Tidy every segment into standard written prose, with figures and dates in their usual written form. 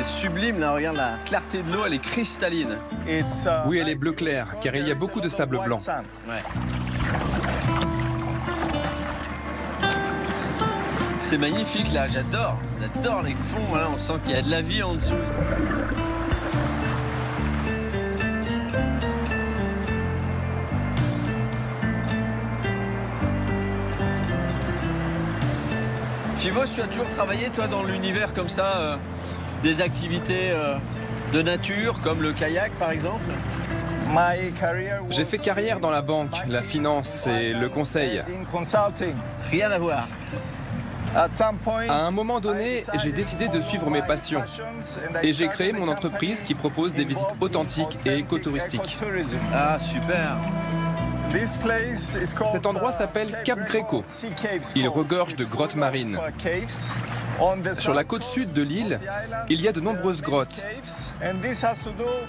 c'est sublime, là, regarde la clarté de l'eau, elle est cristalline. Oui, elle est bleu clair, car il y a beaucoup de sable blanc. Ouais. C'est magnifique là, j'adore les fonds, hein, on sent qu'il y a de la vie en dessous. Fivos, tu as toujours travaillé toi dans l'univers comme ça, des activités de nature comme le kayak par exemple? J'ai fait carrière dans la banque, la finance et le conseil. Rien à voir. À un moment donné, j'ai décidé de suivre mes passions et j'ai créé mon entreprise qui propose des visites authentiques et écotouristiques. Ah, super. Cet endroit s'appelle Cap Greco. Il regorge de grottes marines. Sur la côte sud de l'île, il y a de nombreuses grottes.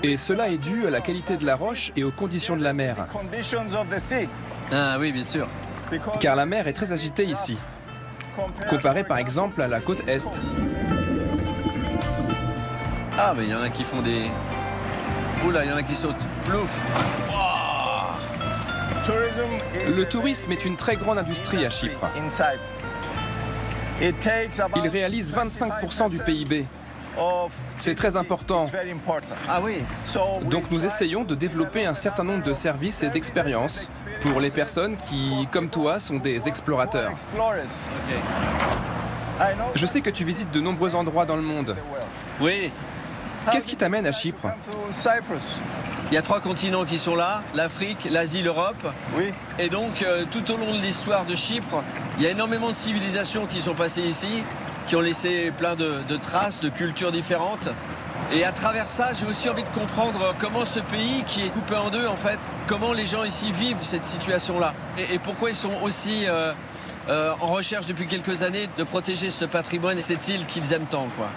Et cela est dû à la qualité de la roche et aux conditions de la mer. Ah oui, bien sûr. Car la mer est très agitée ici, comparé par exemple à la côte est. Ah, mais il y en a qui font des... Oula, il y en a qui sautent. Plouf. Le tourisme est une très grande industrie à Chypre. Il réalise 25% du PIB. C'est très important. Ah oui. Donc nous essayons de développer un certain nombre de services et d'expériences pour les personnes qui, comme toi, sont des explorateurs. Ok. Je sais que tu visites de nombreux endroits dans le monde. Oui. Qu'est-ce qui t'amène à Chypre? Il y a 3 continents qui sont là, l'Afrique, l'Asie, l'Europe. Oui. Et donc, tout au long de l'histoire de Chypre, il y a énormément de civilisations qui sont passées ici, qui ont laissé plein de traces, de cultures différentes. Et à travers ça, j'ai aussi envie de comprendre comment ce pays, qui est coupé en deux, en fait, comment les gens ici vivent cette situation-là. Et pourquoi ils sont aussi en recherche depuis quelques années de protéger ce patrimoine et cette île qu'ils aiment tant, quoi.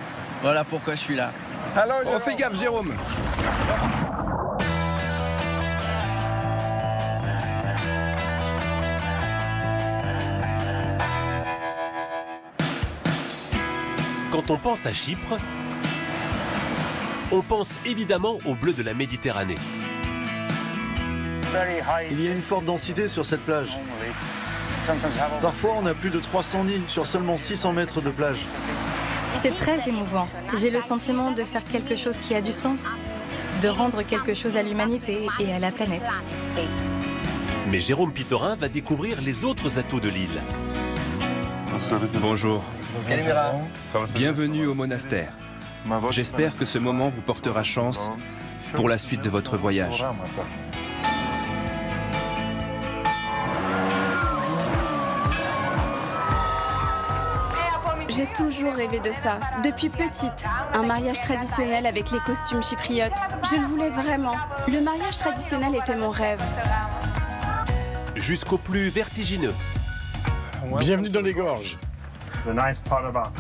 Voilà pourquoi je suis là. Oh, fais gaffe, Jérôme! Quand on pense à Chypre, on pense évidemment au bleu de la Méditerranée. Il y a une forte densité sur cette plage. Parfois, on a plus de 300 nids sur seulement 600 mètres de plage. C'est très émouvant. J'ai le sentiment de faire quelque chose qui a du sens, de rendre quelque chose à l'humanité et à la planète. Mais Jérôme Pitorin va découvrir les autres atouts de l'île. Bonjour. Calimera. Bienvenue au monastère. J'espère que ce moment vous portera chance pour la suite de votre voyage. J'ai toujours rêvé de ça, depuis petite. Un mariage traditionnel avec les costumes chypriotes. Je le voulais vraiment. Le mariage traditionnel était mon rêve. Jusqu'au plus vertigineux. Bienvenue dans les gorges.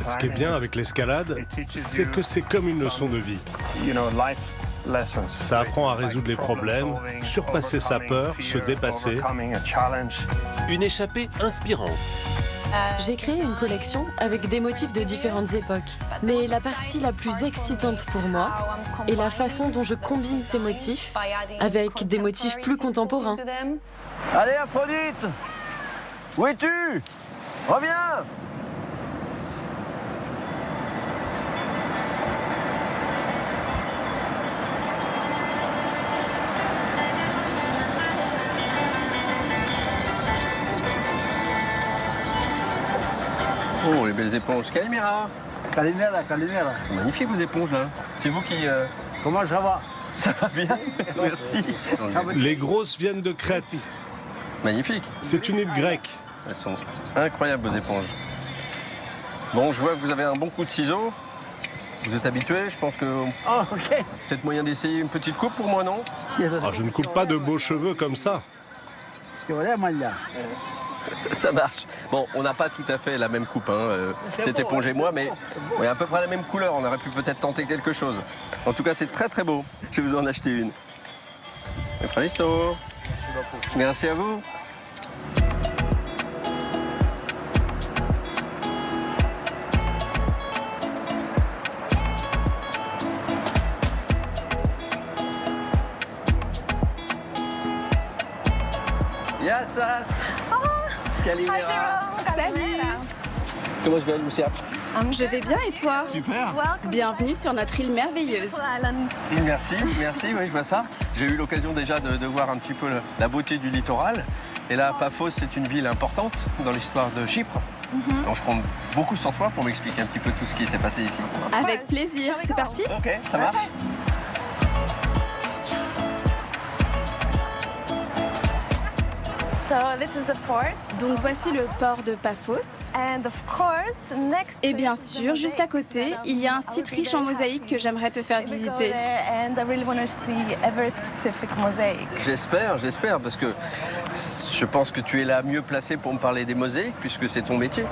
Ce qui est bien avec l'escalade, c'est que c'est comme une leçon de vie. Ça apprend à résoudre les problèmes, surpasser sa peur, se dépasser. Une échappée inspirante. J'ai créé une collection avec des motifs de différentes époques. Mais la partie la plus excitante pour moi est la façon dont je combine ces motifs avec des motifs plus contemporains. Allez, Aphrodite! Où es-tu? Reviens! Oh, les belles éponges. Calimera. Calimera. C'est magnifique vos éponges là. C'est vous qui... Comment ça va? Ça va bien? Merci. Les grosses viennent de Crète. Magnifique. C'est une île grecque. Elles sont incroyables vos éponges. Bon, je vois que vous avez un bon coup de ciseau. Vous êtes habitué, je pense que... Oh, ok. Peut-être moyen d'essayer une petite coupe pour moi, non? Ah, je ne coupe pas de beaux cheveux comme ça. Ça marche. Bon, on n'a pas tout à fait la même coupe, hein, cette éponge et moi, mais on est à peu près la même couleur. On aurait pu peut-être tenter quelque chose. En tout cas, c'est très très beau. Je vais vous en acheter une. Efralisto. Merci à vous. Assas. Calimera. Salut. Comment tu vas, Lucia? Je vais bien et toi? Super. Bienvenue sur notre île merveilleuse. Merci, oui, je vois ça. J'ai eu l'occasion déjà de voir un petit peu la beauté du littoral. Et là, Paphos, c'est une ville importante dans l'histoire de Chypre. Donc je compte beaucoup sur toi pour m'expliquer un petit peu tout ce qui s'est passé ici. Avec plaisir, c'est parti? Ok, ça marche. Donc voici le port de Paphos. Et bien sûr, juste à côté, il y a un site riche en mosaïques que j'aimerais te faire visiter. J'espère, parce que je pense que tu es la mieux placée pour me parler des mosaïques, puisque c'est ton métier.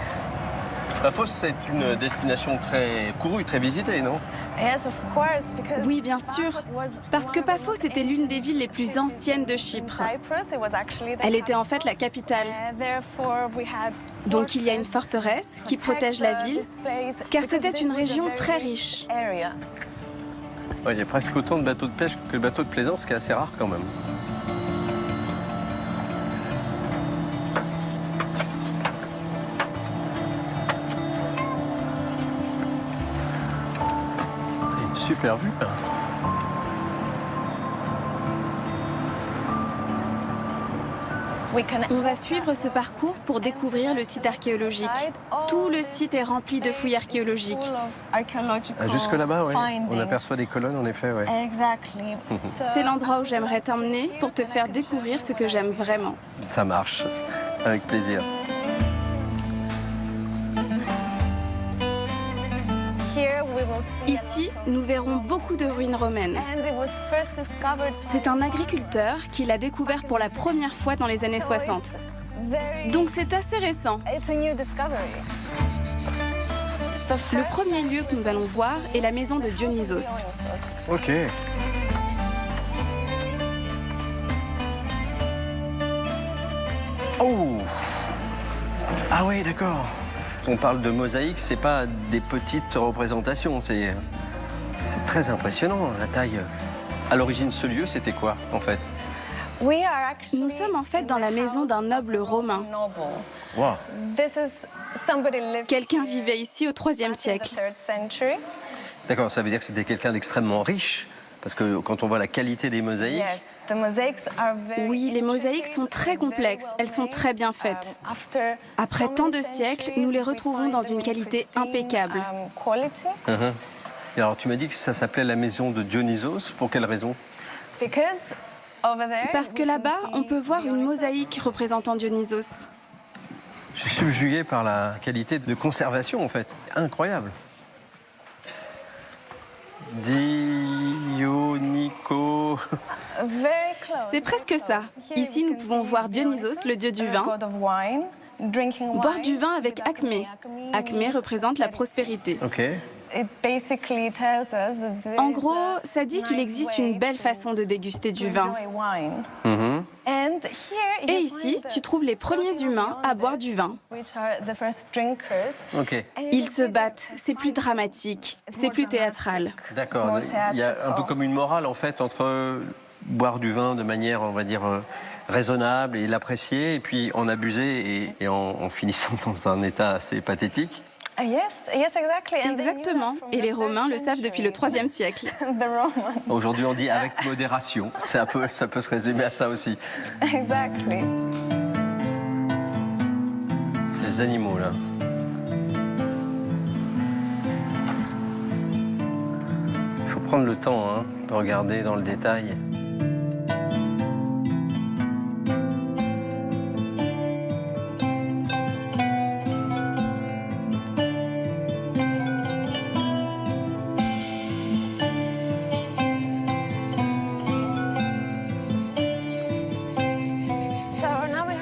Paphos, c'est une destination très courue, très visitée, non? Oui, bien sûr, parce que Paphos était l'une des villes les plus anciennes de Chypre. Elle était en fait la capitale. Donc il y a une forteresse qui protège la ville, car c'était une région très riche. Ouais, il y a presque autant de bateaux de pêche que de bateaux de plaisance, ce qui est assez rare quand même. Super vue. On va suivre ce parcours pour découvrir le site archéologique. Tout le site est rempli de fouilles archéologiques. Jusque là-bas, oui. On aperçoit des colonnes, en effet, oui. C'est l'endroit où j'aimerais t'emmener pour te faire découvrir ce que j'aime vraiment. Ça marche, avec plaisir. Ici, nous verrons beaucoup de ruines romaines. C'est un agriculteur qui l'a découvert pour la première fois dans les années 60. Donc c'est assez récent. Le premier lieu que nous allons voir est la maison de Dionysos. Ok. Oh! Ah oui, d'accord. On parle de mosaïque, c'est pas des petites représentations, c'est très impressionnant, la taille. À l'origine, ce lieu, c'était quoi, en fait? Nous sommes en fait dans la maison d'un noble romain. Wow. Quelqu'un vivait ici au IIIe siècle. D'accord, ça veut dire que c'était quelqu'un d'extrêmement riche, parce que quand on voit la qualité des mosaïques... Oui, les mosaïques sont très complexes, elles sont très bien faites. Après tant de siècles, nous les retrouvons dans une qualité impeccable. Et alors, tu m'as dit que ça s'appelait la maison de Dionysos, pour quelle raison? Parce que là-bas, on peut voir une mosaïque représentant Dionysos. Je suis subjugué par la qualité de conservation, en fait. Incroyable. Dionyco. C'est presque ça. Ici, nous pouvons voir Dionysos, le dieu du vin, boire du vin avec Acmé. Acmé représente la prospérité. Ok. En gros, ça dit qu'il existe une belle façon de déguster du vin. Et ici, tu trouves les premiers humains à boire du vin. Ok. Ils se battent, c'est plus dramatique, c'est plus théâtral. D'accord. Il y a un peu comme une morale, en fait, entre boire du vin de manière, on va dire, raisonnable et l'apprécier, et puis en abuser et en finissant dans un état assez pathétique. Exactement. Et les Romains le savent depuis le IIIe siècle. Aujourd'hui, on dit avec modération. Ça peut se résumer à ça aussi. Ces animaux-là. Il faut prendre le temps de regarder dans le détail.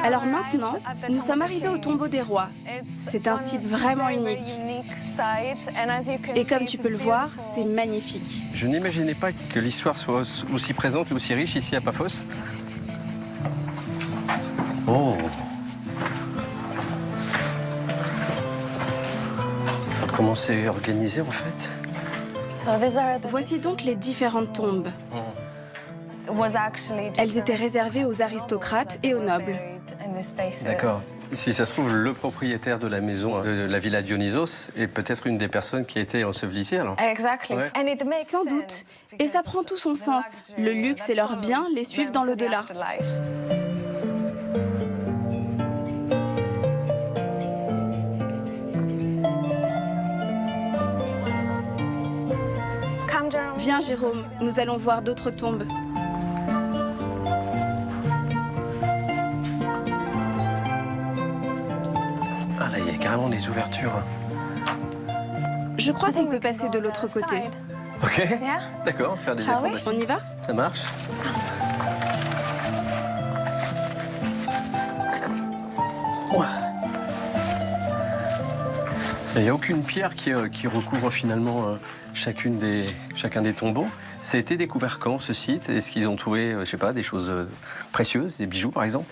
Alors maintenant, nous sommes arrivés au tombeau des rois. C'est un site vraiment unique. Et comme tu peux le voir, c'est magnifique. Je n'imaginais pas que l'histoire soit aussi présente et aussi riche ici à Paphos. Oh! Comment c'est organisé en fait? Voici donc les différentes tombes. Elles étaient réservées aux aristocrates et aux nobles. D'accord. Si ça se trouve, le propriétaire de la maison de la Villa Dionysos est peut-être une des personnes qui a été ensevelie ici, alors. Ouais. Ouais. Sans doute. Et ça prend tout son sens. Le luxe et leurs biens les suivent dans l'au-delà. Viens, Jérôme, nous allons voir d'autres tombes. Ah là, il y a carrément des ouvertures. Je crois qu'on peut passer de l'autre côté. Ok, d'accord, faire des échos. On y va? Ça marche. Il n'y a aucune pierre qui recouvre finalement chacun des tombeaux. Ça a été découvert quand, ce site? Est-ce qu'ils ont trouvé, je sais pas, des choses précieuses, des bijoux par exemple?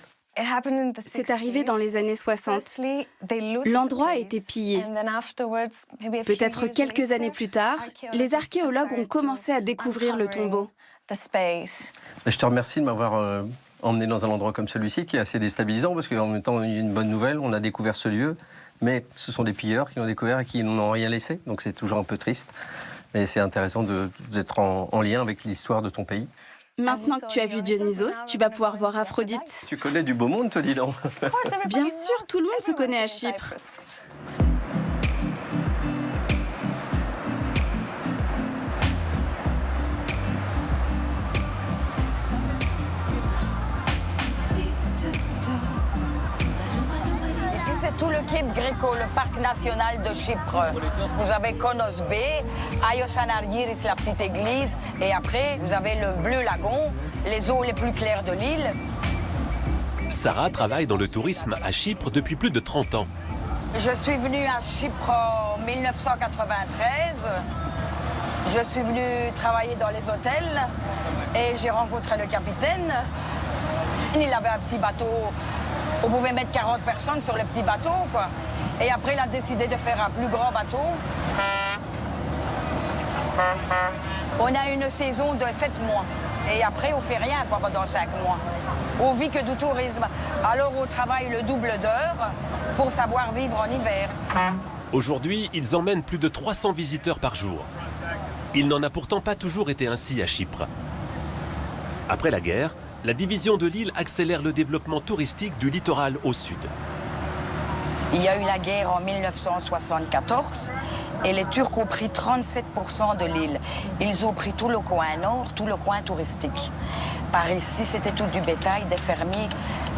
C'est arrivé dans les années 60. L'endroit a été pillé. Peut-être quelques années plus tard, les archéologues ont commencé à découvrir le tombeau. Je te remercie de m'avoir emmené dans un endroit comme celui-ci qui est assez déstabilisant parce qu'en même temps, il y a une bonne nouvelle, on a découvert ce lieu, mais ce sont des pilleurs qui l'ont découvert et qui n'ont rien laissé, donc c'est toujours un peu triste. Mais c'est intéressant d'être en lien avec l'histoire de ton pays. Maintenant que tu as vu Dionysos, tu vas pouvoir voir Aphrodite. Tu connais du beau monde, te dis donc. Bien sûr, tout le monde se connaît à Chypre. Ici, c'est tout le Cape Greco, le parc national de Chypre. Vous avez Konos Bay, Agios Anargiris, la petite église, et après, vous avez le Bleu Lagon, les eaux les plus claires de l'île. Sarah travaille dans le tourisme à Chypre depuis plus de 30 ans. Je suis venue à Chypre en 1993. Je suis venue travailler dans les hôtels et j'ai rencontré le capitaine. Il avait un petit bateau. On pouvait mettre 40 personnes sur le petit bateau, quoi. Et après, il a décidé de faire un plus grand bateau. On a une saison de 7 mois. Et après, on fait rien, quoi, pendant 5 mois. On vit que du tourisme. Alors, on travaille le double d'heures pour savoir vivre en hiver. Aujourd'hui, ils emmènent plus de 300 visiteurs par jour. Il n'en a pourtant pas toujours été ainsi à Chypre. Après la guerre, la division de l'île accélère le développement touristique du littoral au sud. Il y a eu la guerre en 1974 et les Turcs ont pris 37% de l'île. Ils ont pris tout le coin nord, tout le coin touristique. Par ici, c'était tout du bétail, des fermiers.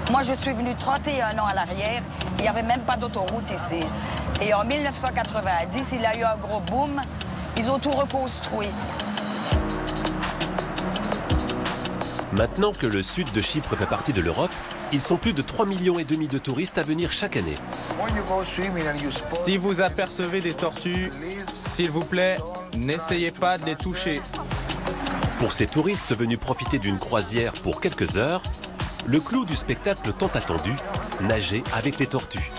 Moi, je suis venue 31 ans à l'arrière. Il n'y avait même pas d'autoroute ici. Et en 1990, il y a eu un gros boom. Ils ont tout reconstruit. Maintenant que le sud de Chypre fait partie de l'Europe, ils sont plus de 3,5 millions de touristes à venir chaque année. Si vous apercevez des tortues, s'il vous plaît, n'essayez pas de les toucher. Pour ces touristes venus profiter d'une croisière pour quelques heures, le clou du spectacle tant attendu, nager avec les tortues.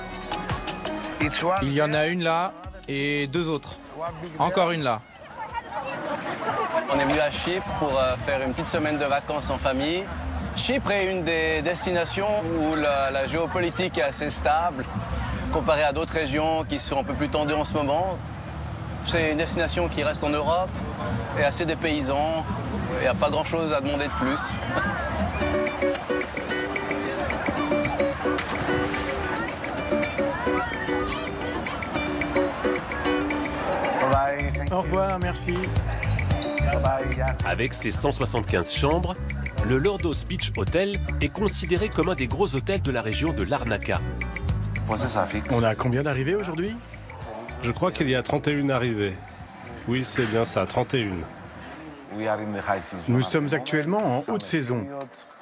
Il y en a une là et 2 autres. Encore une là. On est venu à Chypre pour faire une petite semaine de vacances en famille. Chypre est une des destinations où la géopolitique est assez stable, comparée à d'autres régions qui sont un peu plus tendues en ce moment. C'est une destination qui reste en Europe, est assez dépaysant, il n'y a pas grand-chose à demander de plus. Au revoir, merci. Avec ses 175 chambres, le Lordos Beach Hotel est considéré comme un des gros hôtels de la région de Larnaca. On a combien d'arrivées aujourd'hui? Je crois qu'il y a 31 arrivées. Oui, c'est bien ça, 31. Nous sommes actuellement en haute saison.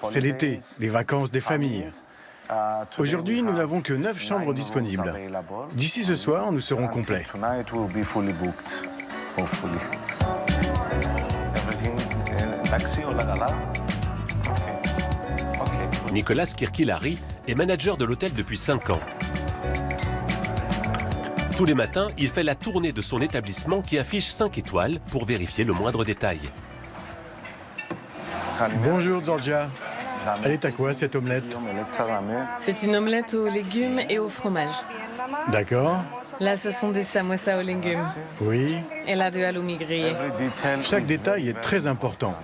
C'est l'été, les vacances des familles. Aujourd'hui, nous n'avons que 9 chambres disponibles. D'ici ce soir, nous serons complets. Nicolas Kirkilari est manager de l'hôtel depuis 5 ans. Tous les matins, il fait la tournée de son établissement qui affiche 5 étoiles pour vérifier le moindre détail. Bonjour, Georgia. Elle est à quoi cette omelette? C'est une omelette aux légumes et au fromage. D'accord. Là, ce sont des samosas aux légumes. Oui. Et là, du halloumi grillé. Chaque détail est très important,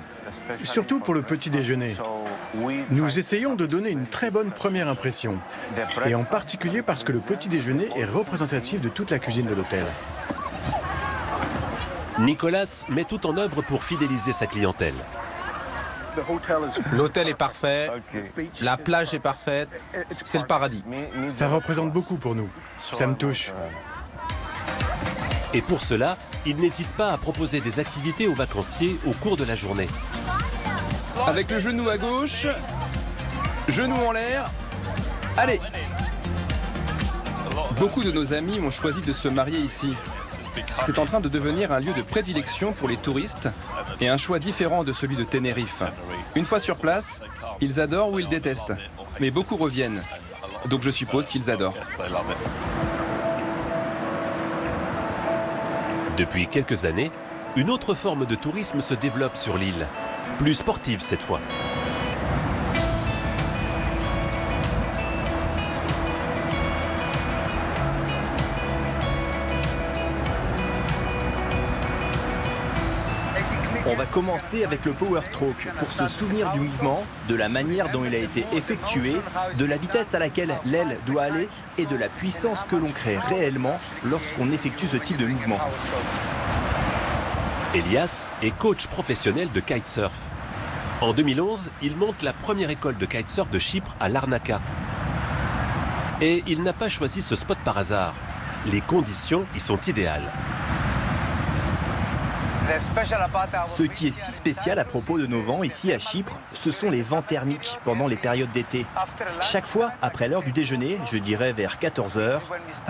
surtout pour le petit déjeuner. Nous essayons de donner une très bonne première impression, et en particulier parce que le petit déjeuner est représentatif de toute la cuisine de l'hôtel. Nicolas met tout en œuvre pour fidéliser sa clientèle. L'hôtel est parfait, la plage est parfaite, c'est le paradis. Ça représente beaucoup pour nous, ça me touche. Et pour cela, il n'hésite pas à proposer des activités aux vacanciers au cours de la journée. Avec le genou à gauche, genou en l'air, allez! Beaucoup de nos amis ont choisi de se marier ici. C'est en train de devenir un lieu de prédilection pour les touristes et un choix différent de celui de Tenerife. Une fois sur place, ils adorent ou ils détestent, mais beaucoup reviennent. Donc je suppose qu'ils adorent. Depuis quelques années, une autre forme de tourisme se développe sur l'île, plus sportive cette fois. On va commencer avec le Power Stroke pour se souvenir du mouvement, de la manière dont il a été effectué, de la vitesse à laquelle l'aile doit aller et de la puissance que l'on crée réellement lorsqu'on effectue ce type de mouvement. Elias est coach professionnel de kitesurf. En 2011, il monte la première école de kitesurf de Chypre à Larnaca. Et il n'a pas choisi ce spot par hasard. Les conditions y sont idéales. Ce qui est si spécial à propos de nos vents ici à Chypre, ce sont les vents thermiques pendant les périodes d'été. Chaque fois, après l'heure du déjeuner, je dirais vers 14 h,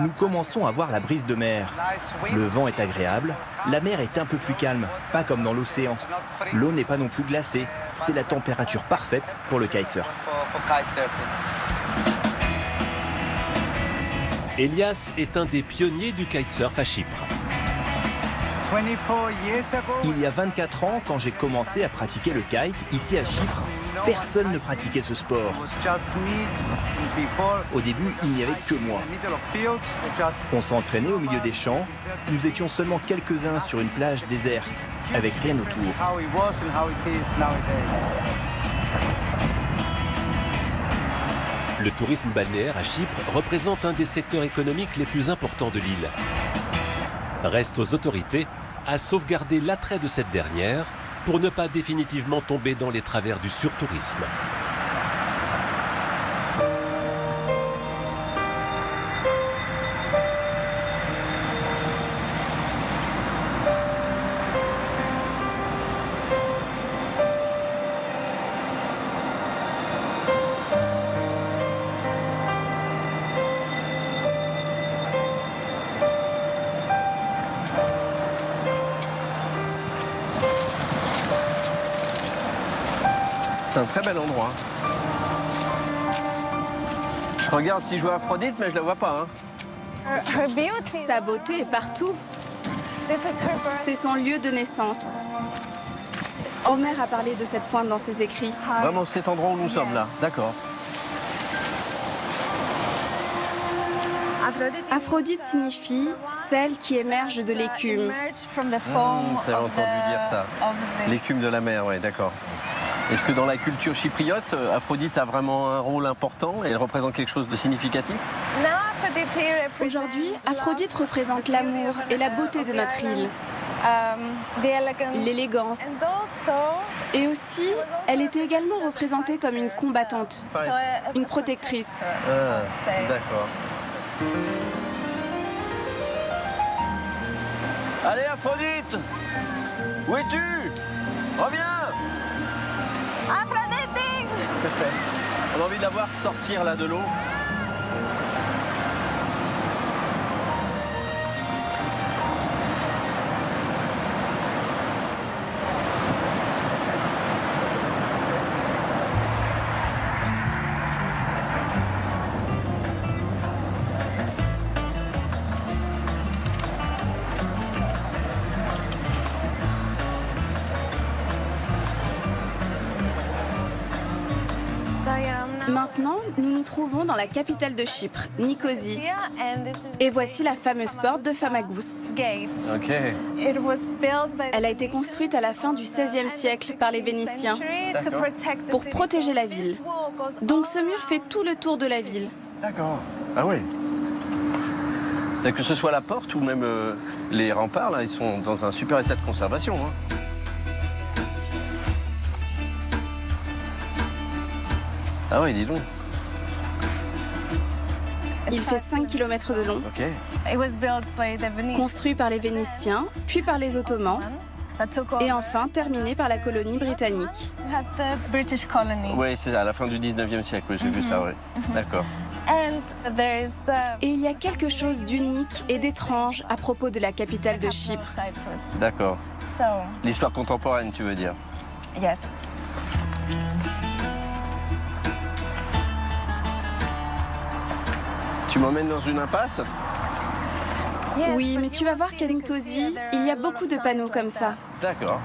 nous commençons à voir la brise de mer. Le vent est agréable, la mer est un peu plus calme, pas comme dans l'océan. L'eau n'est pas non plus glacée, c'est la température parfaite pour le kitesurf. Elias est un des pionniers du kitesurf à Chypre. Il y a 24 ans, quand j'ai commencé à pratiquer le kite ici à Chypre, personne ne pratiquait ce sport. Au début, il n'y avait que moi. On s'entraînait au milieu des champs. Nous étions seulement quelques-uns sur une plage déserte, avec rien autour. Le tourisme balnéaire à Chypre représente un des secteurs économiques les plus importants de l'île. Reste aux autorités à sauvegarder l'attrait de cette dernière pour ne pas définitivement tomber dans les travers du surtourisme. C'est un très bel endroit. Je regarde si je vois Aphrodite, mais je la vois pas. Sa beauté est partout. C'est son lieu de naissance. Homère a parlé de cette pointe dans ses écrits. Vraiment cet endroit où nous sommes là, d'accord. Aphrodite signifie celle qui émerge de l'écume. T'avais entendu dire ça. L'écume de la mer, oui, d'accord. Est-ce que dans la culture chypriote, Aphrodite a vraiment un rôle important et elle représente quelque chose de significatif? Aujourd'hui, Aphrodite représente l'amour et la beauté de notre île. L'élégance. Et aussi, elle était également représentée comme une combattante, une protectrice. D'accord. Allez Aphrodite! Où es-tu? Reviens! Aphrodite! On a envie de la voir sortir là de l'eau. Maintenant, nous nous trouvons dans la capitale de Chypre, Nicosie. Et voici la fameuse porte de Famagouste. Ok. Elle a été construite à la fin du XVIe siècle par les Vénitiens pour protéger la ville. Donc ce mur fait tout le tour de la ville. D'accord. Ah oui. Que ce soit la porte ou même les remparts, là, ils sont dans un super état de conservation. Hein. Ah oui, dis donc. Il fait 5 km de long. Ok. Construit par les Vénitiens, puis par les Ottomans, et enfin terminé par la colonie britannique. Oui, c'est à la fin du 19e siècle, j'ai vu ça, oui. D'accord. Et il y a quelque chose d'unique et d'étrange à propos de la capitale de Chypre. D'accord. L'histoire contemporaine, tu veux dire? Yes. Tu m'emmènes dans une impasse? Oui, mais tu vas voir qu'à Nicosie, il y a beaucoup de panneaux comme ça. D'accord.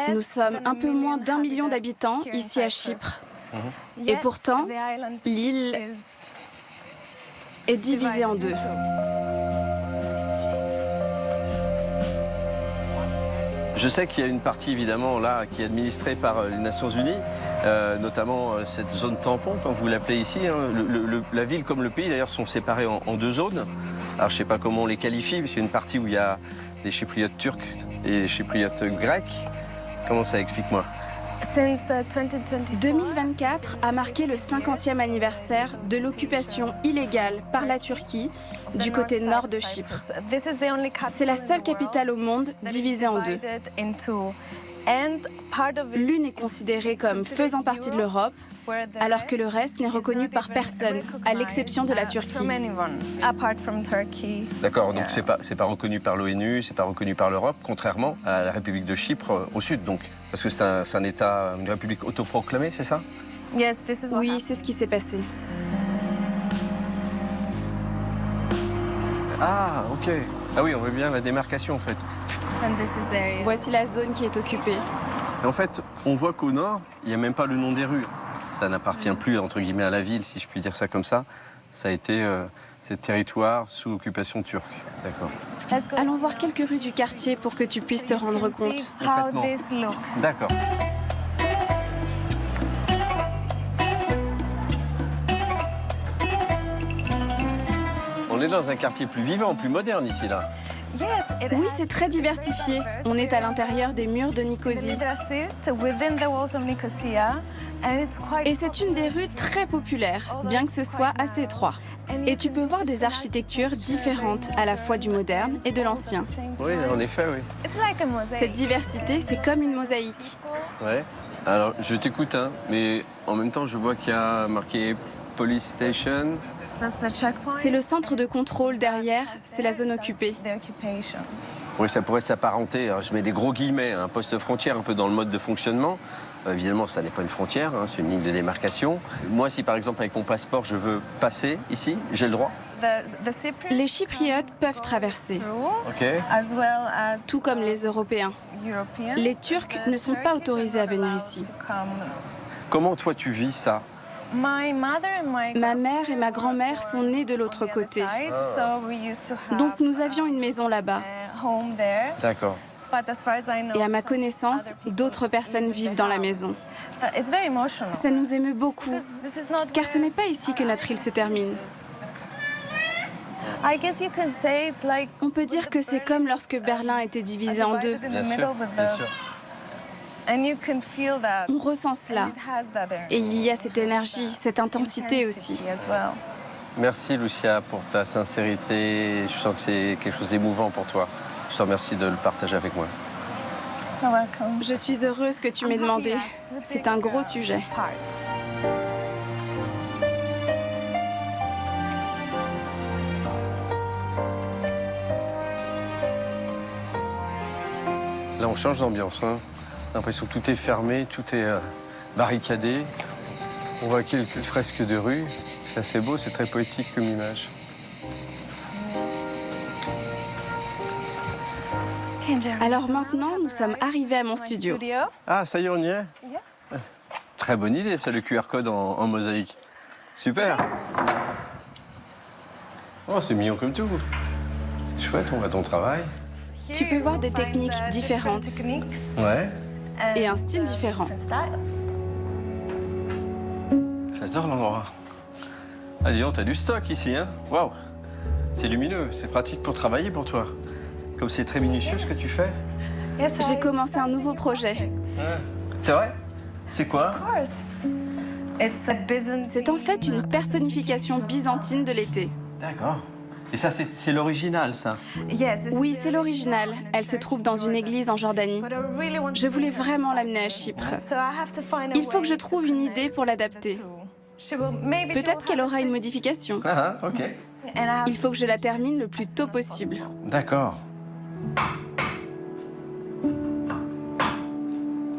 Nous sommes un peu moins d'1 million d'habitants ici à Chypre. Et pourtant, l'île est divisée en deux. Je sais qu'il y a une partie évidemment là qui est administrée par les Nations Unies, notamment cette zone tampon, comme vous l'appelez ici. Hein. La ville comme le pays d'ailleurs sont séparés en deux zones. Alors je ne sais pas comment on les qualifie, parce qu'il y a une partie où il y a des chypriotes turcs et des chypriotes grecs. Comment ça, explique-moi? 2024 a marqué le 50e anniversaire de l'occupation illégale par la Turquie du côté nord de Chypre. C'est la seule capitale au monde divisée en deux. L'une est considérée comme faisant partie de l'Europe, alors que le reste n'est reconnu par personne, à l'exception de la Turquie. D'accord, donc c'est pas reconnu par l'ONU, c'est pas reconnu par l'Europe, contrairement à la République de Chypre au sud, donc. Parce que c'est un État, une république autoproclamée, c'est ça? Oui, c'est ce qui s'est passé. Ah, ok. Ah oui, on voit bien la démarcation, en fait. Voici la zone qui est occupée. Et en fait, on voit qu'au nord, il n'y a même pas le nom des rues. Ça n'appartient plus, entre guillemets, à la ville, si je puis dire ça comme ça. Ça a été ce territoire sous occupation turque. D'accord. Allons voir quelques rues du quartier pour que tu puisses te rendre compte. D'accord. On est dans un quartier plus vivant, plus moderne ici, là. Oui, c'est très diversifié. On est à l'intérieur des murs de Nicosie. Et c'est une des rues très populaires, bien que ce soit assez étroit. Et tu peux voir des architectures différentes, à la fois du moderne et de l'ancien. Oui, en effet, oui. Cette diversité, c'est comme une mosaïque. Ouais. Alors, je t'écoute, hein, mais en même temps, je vois qu'il y a marqué Police Station. C'est le centre de contrôle derrière, c'est la zone occupée. Oui, ça pourrait s'apparenter, je mets des gros guillemets, un poste frontière un peu dans le mode de fonctionnement. Évidemment, ça n'est pas une frontière, hein, c'est une ligne de démarcation. Moi, si par exemple avec mon passeport, je veux passer ici, j'ai le droit? Les Chypriotes peuvent traverser, tout comme les Européens. Les Turcs ne sont pas autorisés à venir ici. Comment toi tu vis ça? Ma mère et ma grand-mère sont nées de l'autre côté. Donc nous avions une maison là-bas. D'accord. Et à ma connaissance, d'autres personnes vivent dans la maison. Ça nous émeut beaucoup, car ce n'est pas ici que notre île se termine. On peut dire que c'est comme lorsque Berlin était divisé en deux. Bien sûr, bien sûr. On ressent cela. Et il y a cette énergie, cette intensité aussi. Merci Lucia pour ta sincérité. Je sens que c'est quelque chose d'émouvant pour toi. Je te remercie de le partager avec moi. Je suis heureuse que tu m'aies demandé. C'est un gros sujet. Là, on change d'ambiance. Hein. J'ai l'impression que tout est fermé, tout est barricadé. On voit quelques fresques de rue. C'est assez beau, c'est très poétique comme image. Alors maintenant, nous sommes arrivés à mon studio. Ah, ça y est, on y est? très bonne idée, ça, le QR code en mosaïque. Super. Oh, c'est mignon comme tout. Chouette, on voit ton travail. Tu peux voir des techniques différentes. Ouais. Et un style différent. J'adore l'endroit. Ah, dis donc, t'as du stock ici, hein? Waouh. C'est lumineux, c'est pratique pour travailler pour toi. Comme c'est très minutieux ce que tu fais. J'ai commencé un nouveau projet. C'est vrai? C'est quoi? C'est en fait une personnification byzantine de l'été. D'accord. Et ça, c'est l'original, ça? Oui, c'est l'original. Elle se trouve dans une église en Jordanie. Je voulais vraiment l'amener à Chypre. Il faut que je trouve une idée pour l'adapter. Peut-être qu'elle aura une modification. Ah, ok. Il faut que je la termine le plus tôt possible. D'accord.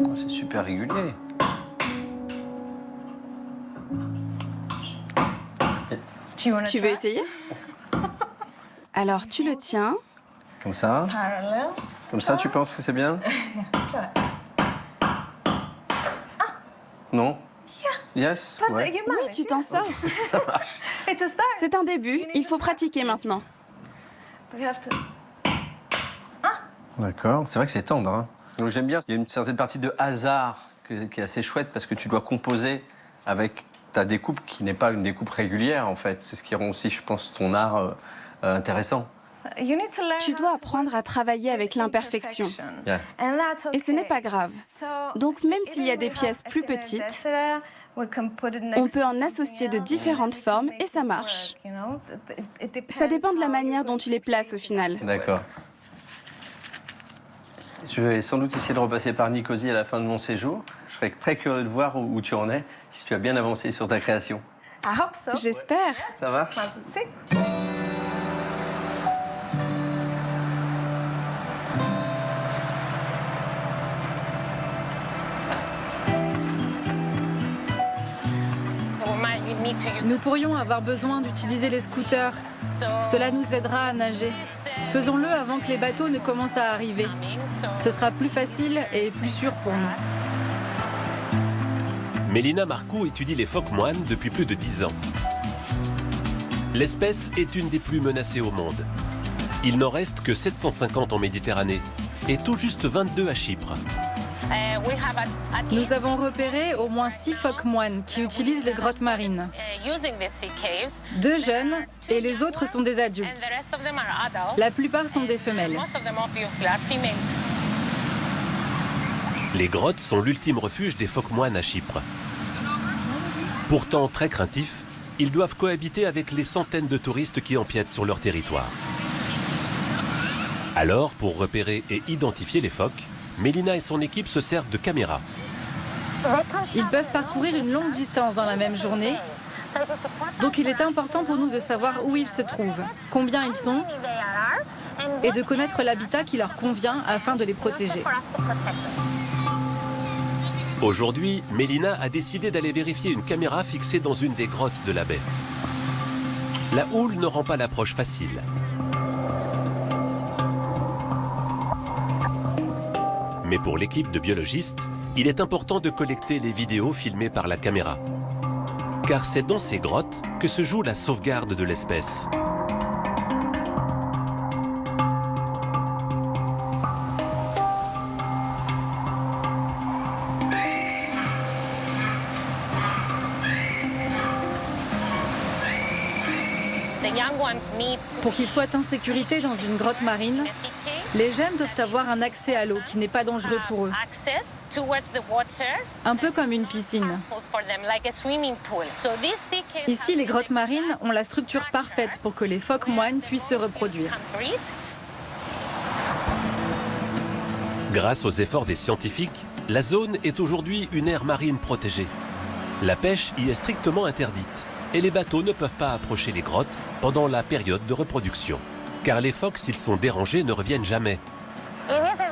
Oh, c'est super régulier. Tu veux essayer? Alors, tu le tiens. Comme ça? Comme ça, tu penses que c'est bien? Non? Yes? Ouais. Oui, tu t'en sors. Ça marche. C'est un début. Il faut pratiquer maintenant. D'accord. C'est vrai que c'est tendre. Hein. Donc j'aime bien. Il y a une certaine partie de hasard qui est assez chouette parce que tu dois composer avec ta découpe qui n'est pas une découpe régulière en fait. C'est ce qui rend aussi, je pense, ton art intéressant. Tu dois apprendre à travailler avec l'imperfection. Yeah. Et ce n'est pas grave. Donc même s'il y a des pièces plus petites, on peut en associer de différentes formes et ça marche. Ça dépend de la manière dont tu les places au final. D'accord. Je vais sans doute essayer de repasser par Nicosie à la fin de mon séjour. Je serais très curieux de voir où tu en es, si tu as bien avancé sur ta création. J'espère. Ça marche? Nous pourrions avoir besoin d'utiliser les scooters. Cela nous aidera à nager. Faisons-le avant que les bateaux ne commencent à arriver. Ce sera plus facile et plus sûr pour nous. Mélina Marcoux étudie les phoques moines depuis plus de 10 ans. L'espèce est une des plus menacées au monde. Il n'en reste que 750 en Méditerranée et tout juste 22 à Chypre. Nous avons repéré au moins 6 phoques moines qui utilisent les grottes marines. 2 jeunes et les autres sont des adultes. La plupart sont des femelles. Les grottes sont l'ultime refuge des phoques moines à Chypre. Pourtant très craintifs, ils doivent cohabiter avec les centaines de touristes qui empiètent sur leur territoire. Alors, pour repérer et identifier les phoques, Mélina et son équipe se servent de caméras. Ils peuvent parcourir une longue distance dans la même journée. Donc il est important pour nous de savoir où ils se trouvent, combien ils sont, et de connaître l'habitat qui leur convient afin de les protéger. Aujourd'hui, Mélina a décidé d'aller vérifier une caméra fixée dans une des grottes de la baie. La houle ne rend pas l'approche facile. Mais pour l'équipe de biologistes, il est important de collecter les vidéos filmées par la caméra. Car c'est dans ces grottes que se joue la sauvegarde de l'espèce. Pour qu'ils soient en sécurité dans une grotte marine, les jeunes doivent avoir un accès à l'eau qui n'est pas dangereux pour eux. Un peu comme une piscine. Ici, les grottes marines ont la structure parfaite pour que les phoques moines puissent se reproduire. Grâce aux efforts des scientifiques, la zone est aujourd'hui une aire marine protégée. La pêche y est strictement interdite et les bateaux ne peuvent pas approcher les grottes pendant la période de reproduction. Car les phoques, s'ils sont dérangés, ne reviennent jamais.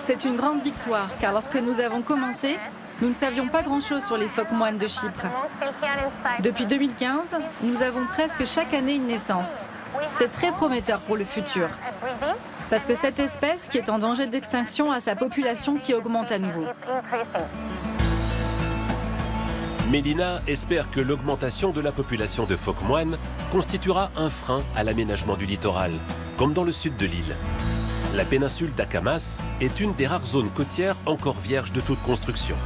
C'est une grande victoire, car lorsque nous avons commencé, nous ne savions pas grand-chose sur les phoques moines de Chypre. Depuis 2015, nous avons presque chaque année une naissance. C'est très prometteur pour le futur. Parce que cette espèce, qui est en danger d'extinction, a sa population qui augmente à nouveau. Mélina espère que l'augmentation de la population de phoques moines constituera un frein à l'aménagement du littoral, comme dans le sud de l'île. La péninsule d'Akamas est une des rares zones côtières encore vierges de toute construction.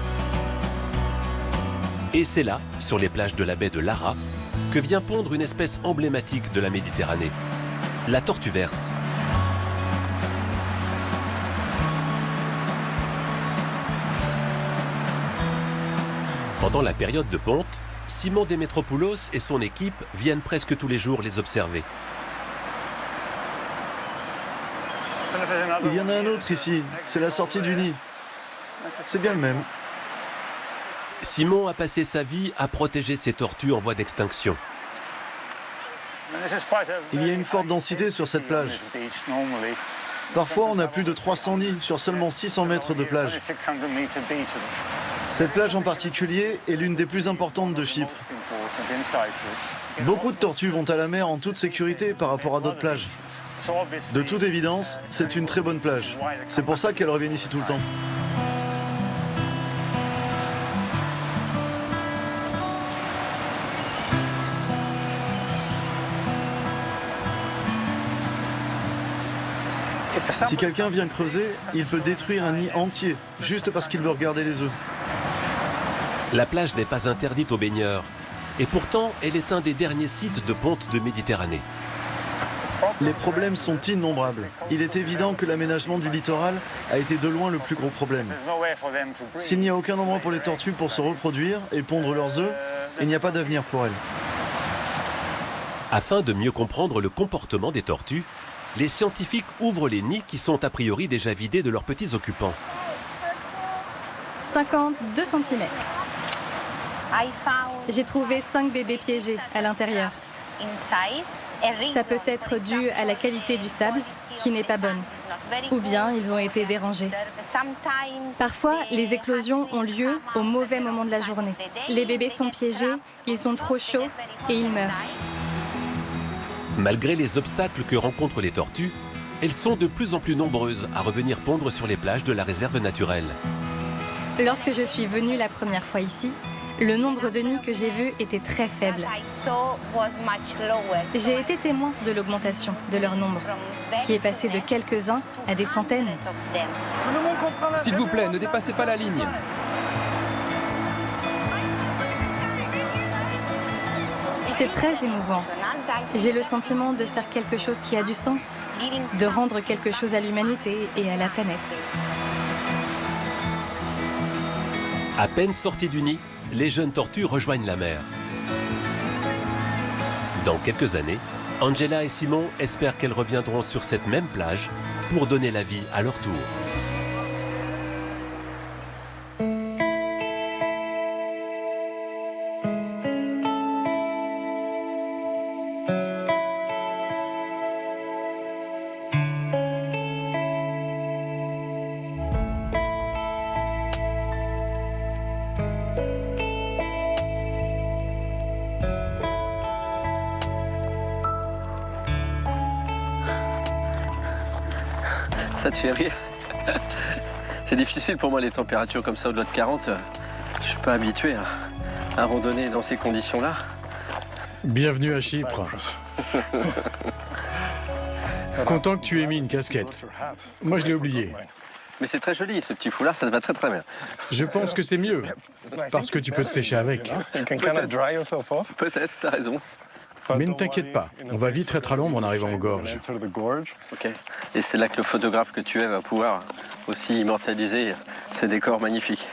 Et c'est là, sur les plages de la baie de Lara, que vient pondre une espèce emblématique de la Méditerranée, la tortue verte. Pendant la période de ponte, Simon Demetropoulos et son équipe viennent presque tous les jours les observer. Il y en a un autre ici, c'est la sortie du nid. C'est bien le même. Simon a passé sa vie à protéger ces tortues en voie d'extinction. Il y a une forte densité sur cette plage. Parfois, on a plus de 300 nids sur seulement 600 mètres de plage. Cette plage en particulier est l'une des plus importantes de Chypre. Beaucoup de tortues vont à la mer en toute sécurité par rapport à d'autres plages. De toute évidence, c'est une très bonne plage. C'est pour ça qu'elles reviennent ici tout le temps. Si quelqu'un vient creuser, il peut détruire un nid entier, juste parce qu'il veut regarder les œufs. La plage n'est pas interdite aux baigneurs, et pourtant elle est un des derniers sites de ponte de Méditerranée. Les problèmes sont innombrables. Il est évident que l'aménagement du littoral a été de loin le plus gros problème. S'il n'y a aucun endroit pour les tortues pour se reproduire et pondre leurs œufs, il n'y a pas d'avenir pour elles. Afin de mieux comprendre le comportement des tortues, les scientifiques ouvrent les nids qui sont a priori déjà vidés de leurs petits occupants. 52 cm. J'ai trouvé 5 bébés piégés à l'intérieur. Ça peut être dû à la qualité du sable, qui n'est pas bonne, ou bien ils ont été dérangés. Parfois, les éclosions ont lieu au mauvais moment de la journée. Les bébés sont piégés, ils sont trop chauds et ils meurent. Malgré les obstacles que rencontrent les tortues, elles sont de plus en plus nombreuses à revenir pondre sur les plages de la réserve naturelle. Lorsque je suis venue la première fois ici, le nombre de nids que j'ai vus était très faible. J'ai été témoin de l'augmentation de leur nombre, qui est passé de quelques-uns à des centaines. S'il vous plaît, ne dépassez pas la ligne. C'est très émouvant. J'ai le sentiment de faire quelque chose qui a du sens, de rendre quelque chose à l'humanité et à la planète. À peine sorties du nid, les jeunes tortues rejoignent la mer. Dans quelques années, Angela et Simon espèrent qu'elles reviendront sur cette même plage pour donner la vie à leur tour. Ça te fait rire? C'est difficile pour moi les températures comme ça au-delà de 40. Je suis pas habitué à randonner dans ces conditions-là. Bienvenue à Chypre. Content que tu aies mis une casquette. Moi, je l'ai oublié. Mais c'est très joli, ce petit foulard, ça te va très très bien. Je pense que c'est mieux, parce que tu peux te sécher avec. Peut-être, t'as raison. Mais ne t'inquiète pas, on va vite être à l'ombre en arrivant aux gorges. Ok. Et c'est là que le photographe que tu es va pouvoir aussi immortaliser ces décors magnifiques.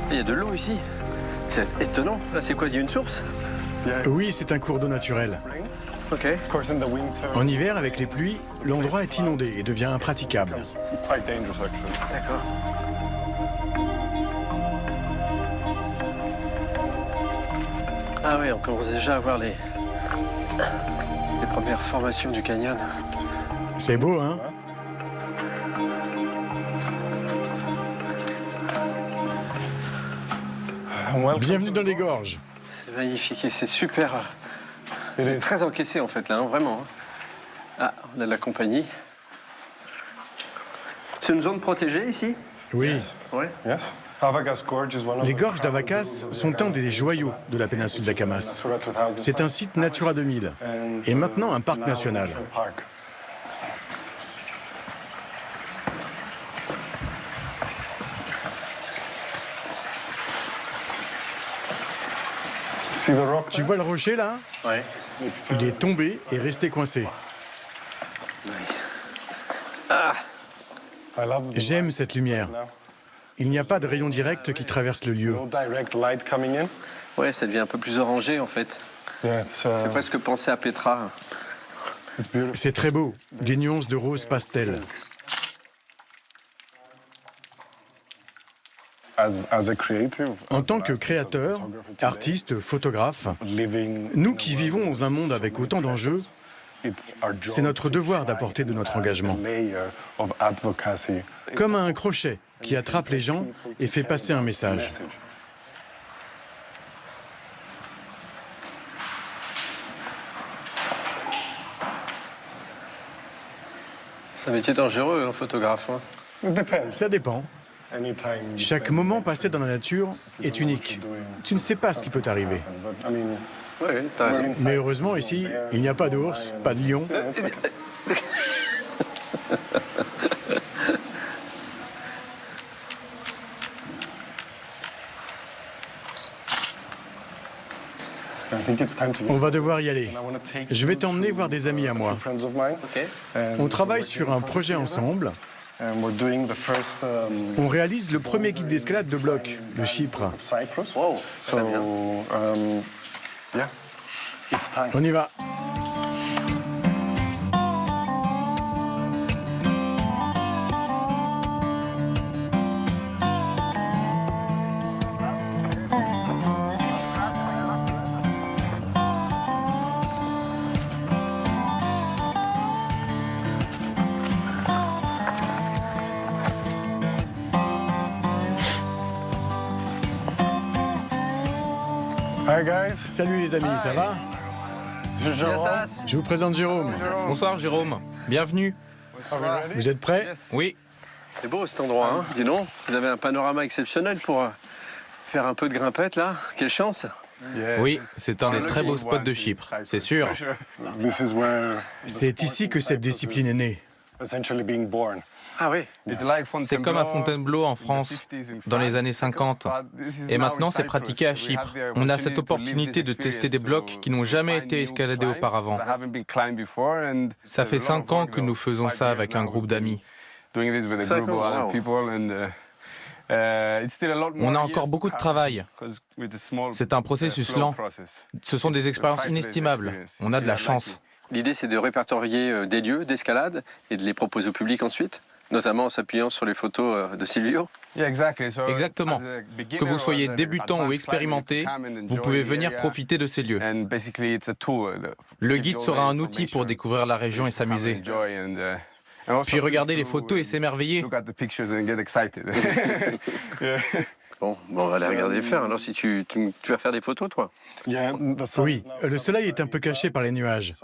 Il y a de l'eau ici. C'est étonnant. Là, c'est quoi? Il y a une source? Oui, c'est un cours d'eau naturel. Ok. En hiver, avec les pluies, l'endroit est inondé et devient impraticable. D'accord. Ah oui, on commence déjà à voir les premières formations du canyon. C'est beau, hein? Bienvenue dans les gorges. C'est magnifique et c'est super. C'est très encaissé en fait là, hein, vraiment. Ah, on a de la compagnie. C'est une zone protégée ici? Oui. Ouais. Les gorges d'Avacas sont un des joyaux de la péninsule d'Acamas. C'est un site Natura 2000 et maintenant un parc national. Tu vois le rocher là? Ouais. Il est tombé et resté coincé. Ah. J'aime cette lumière. Il n'y a pas de rayon direct qui traverse le lieu. Ouais, ça devient un peu plus orangé en fait. C'est presque penser à Petra. C'est très beau, des nuances de rose pastel. En tant que créateur, artiste, photographe, nous qui vivons dans un monde avec autant d'enjeux, c'est notre devoir d'apporter de notre engagement. Comme un crochet qui attrape les gens et fait passer un message. C'est un métier dangereux, un photographe. Hein. Ça dépend. Chaque moment passé dans la nature est unique. Tu ne sais pas ce qui peut t'arriver. Oui, t'as raison. Mais heureusement, ici, il n'y a pas d'ours, pas de lion. On va devoir y aller. Je vais t'emmener voir des amis à moi. On travaille sur un projet ensemble. On réalise le premier guide d'escalade de bloc, de Chypre. Wow, très bien. On y va. Salut les amis, ça va? Je vous présente Jérôme. Bonsoir Jérôme, bienvenue. Vous êtes prêts? Oui. C'est beau cet endroit, hein, dis donc. Vous avez un panorama exceptionnel pour faire un peu de grimpette là. Quelle chance! Oui, c'est un des très beaux spots de Chypre, c'est sûr. C'est ici que cette discipline est née. Ah oui. C'est comme à Fontainebleau en France, dans les années 50. Et maintenant, c'est pratiqué à Chypre. On a cette opportunité de tester des blocs qui n'ont jamais été escaladés auparavant. Ça fait 5 ans que nous faisons ça avec un groupe d'amis. On a encore beaucoup de travail. C'est un processus lent. Ce sont des expériences inestimables. On a de la chance. L'idée, c'est de répertorier des lieux d'escalade et de les proposer au public ensuite, notamment en s'appuyant sur les photos de Silvio. Exactement. Que vous soyez débutant ou expérimenté, vous pouvez venir profiter de ces lieux. Le guide sera un outil pour découvrir la région et s'amuser. Puis regarder les photos et s'émerveiller. Bon, on va aller regarder les faire. Alors, si tu vas faire des photos, toi? Oui, le soleil est un peu caché par les nuages.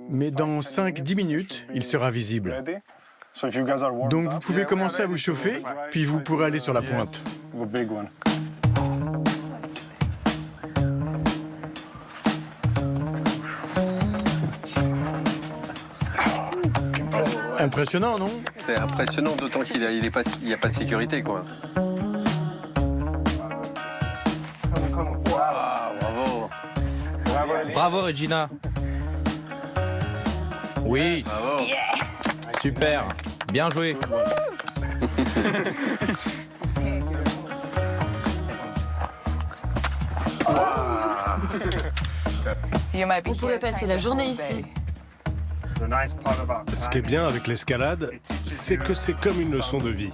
Mais dans 5-10 minutes, il sera visible. Donc vous pouvez commencer à vous chauffer, puis vous pourrez aller sur la pointe. Impressionnant, non? C'est impressionnant, d'autant qu'il n'y a pas de sécurité, quoi. Bravo. Bravo Regina. Oui. Bravo. Super. Bien joué. On pourrait passer la journée ici. Ce qui est bien avec l'escalade, c'est que c'est comme une leçon de vie.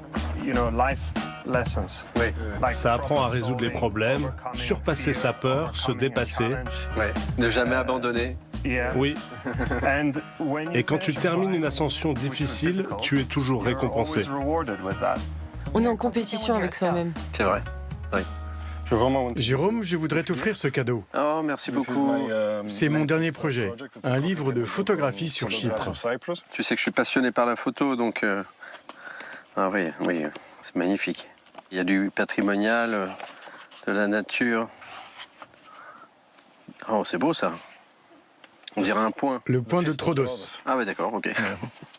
Ça apprend à résoudre les problèmes, surpasser sa peur, se dépasser. Ouais. Ne jamais abandonner. Oui. Et quand tu termines une ascension difficile, tu es toujours récompensé. On est en compétition avec soi-même. C'est vrai. Oui. Jérôme, je voudrais t'offrir ce cadeau. Oh, merci beaucoup. C'est mon dernier projet, un livre de photographie sur Chypre. Tu sais que je suis passionné par la photo, donc... Ah oui, c'est magnifique. Il y a du patrimonial, de la nature. Oh, c'est beau ça. On dirait un point. Le point de Troodos. Ah ouais, d'accord, ok.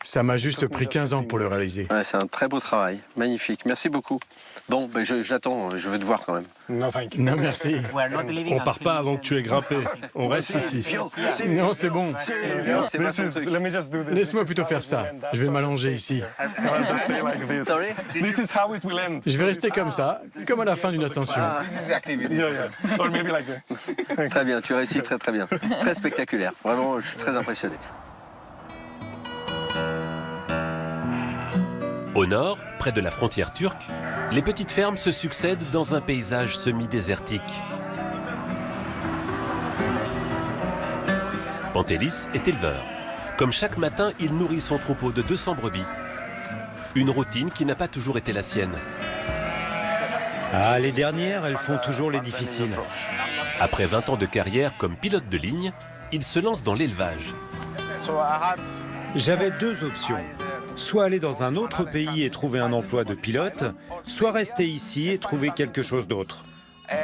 Ça m'a juste pris 15 ans pour le réaliser. Ouais, c'est un très beau travail, magnifique. Merci beaucoup. Bon, ben j'attends, je veux te voir quand même. Non, merci. On part pas avant que tu aies grimpé. On reste ici. Non, c'est bon. Laisse-moi plutôt faire ça. Je vais m'allonger ici. Je vais rester comme ça, comme à la fin d'une ascension. Très bien, tu réussis très très bien. Très spectaculaire. Vraiment, je suis très impressionné. Au nord, près de la frontière turque, les petites fermes se succèdent dans un paysage semi-désertique. Pantelis est éleveur. Comme chaque matin, il nourrit son troupeau de 200 brebis. Une routine qui n'a pas toujours été la sienne. Ah, les dernières, elles font toujours les difficiles. Après 20 ans de carrière comme pilote de ligne, il se lance dans l'élevage. J'avais deux options. Soit aller dans un autre pays et trouver un emploi de pilote, soit rester ici et trouver quelque chose d'autre.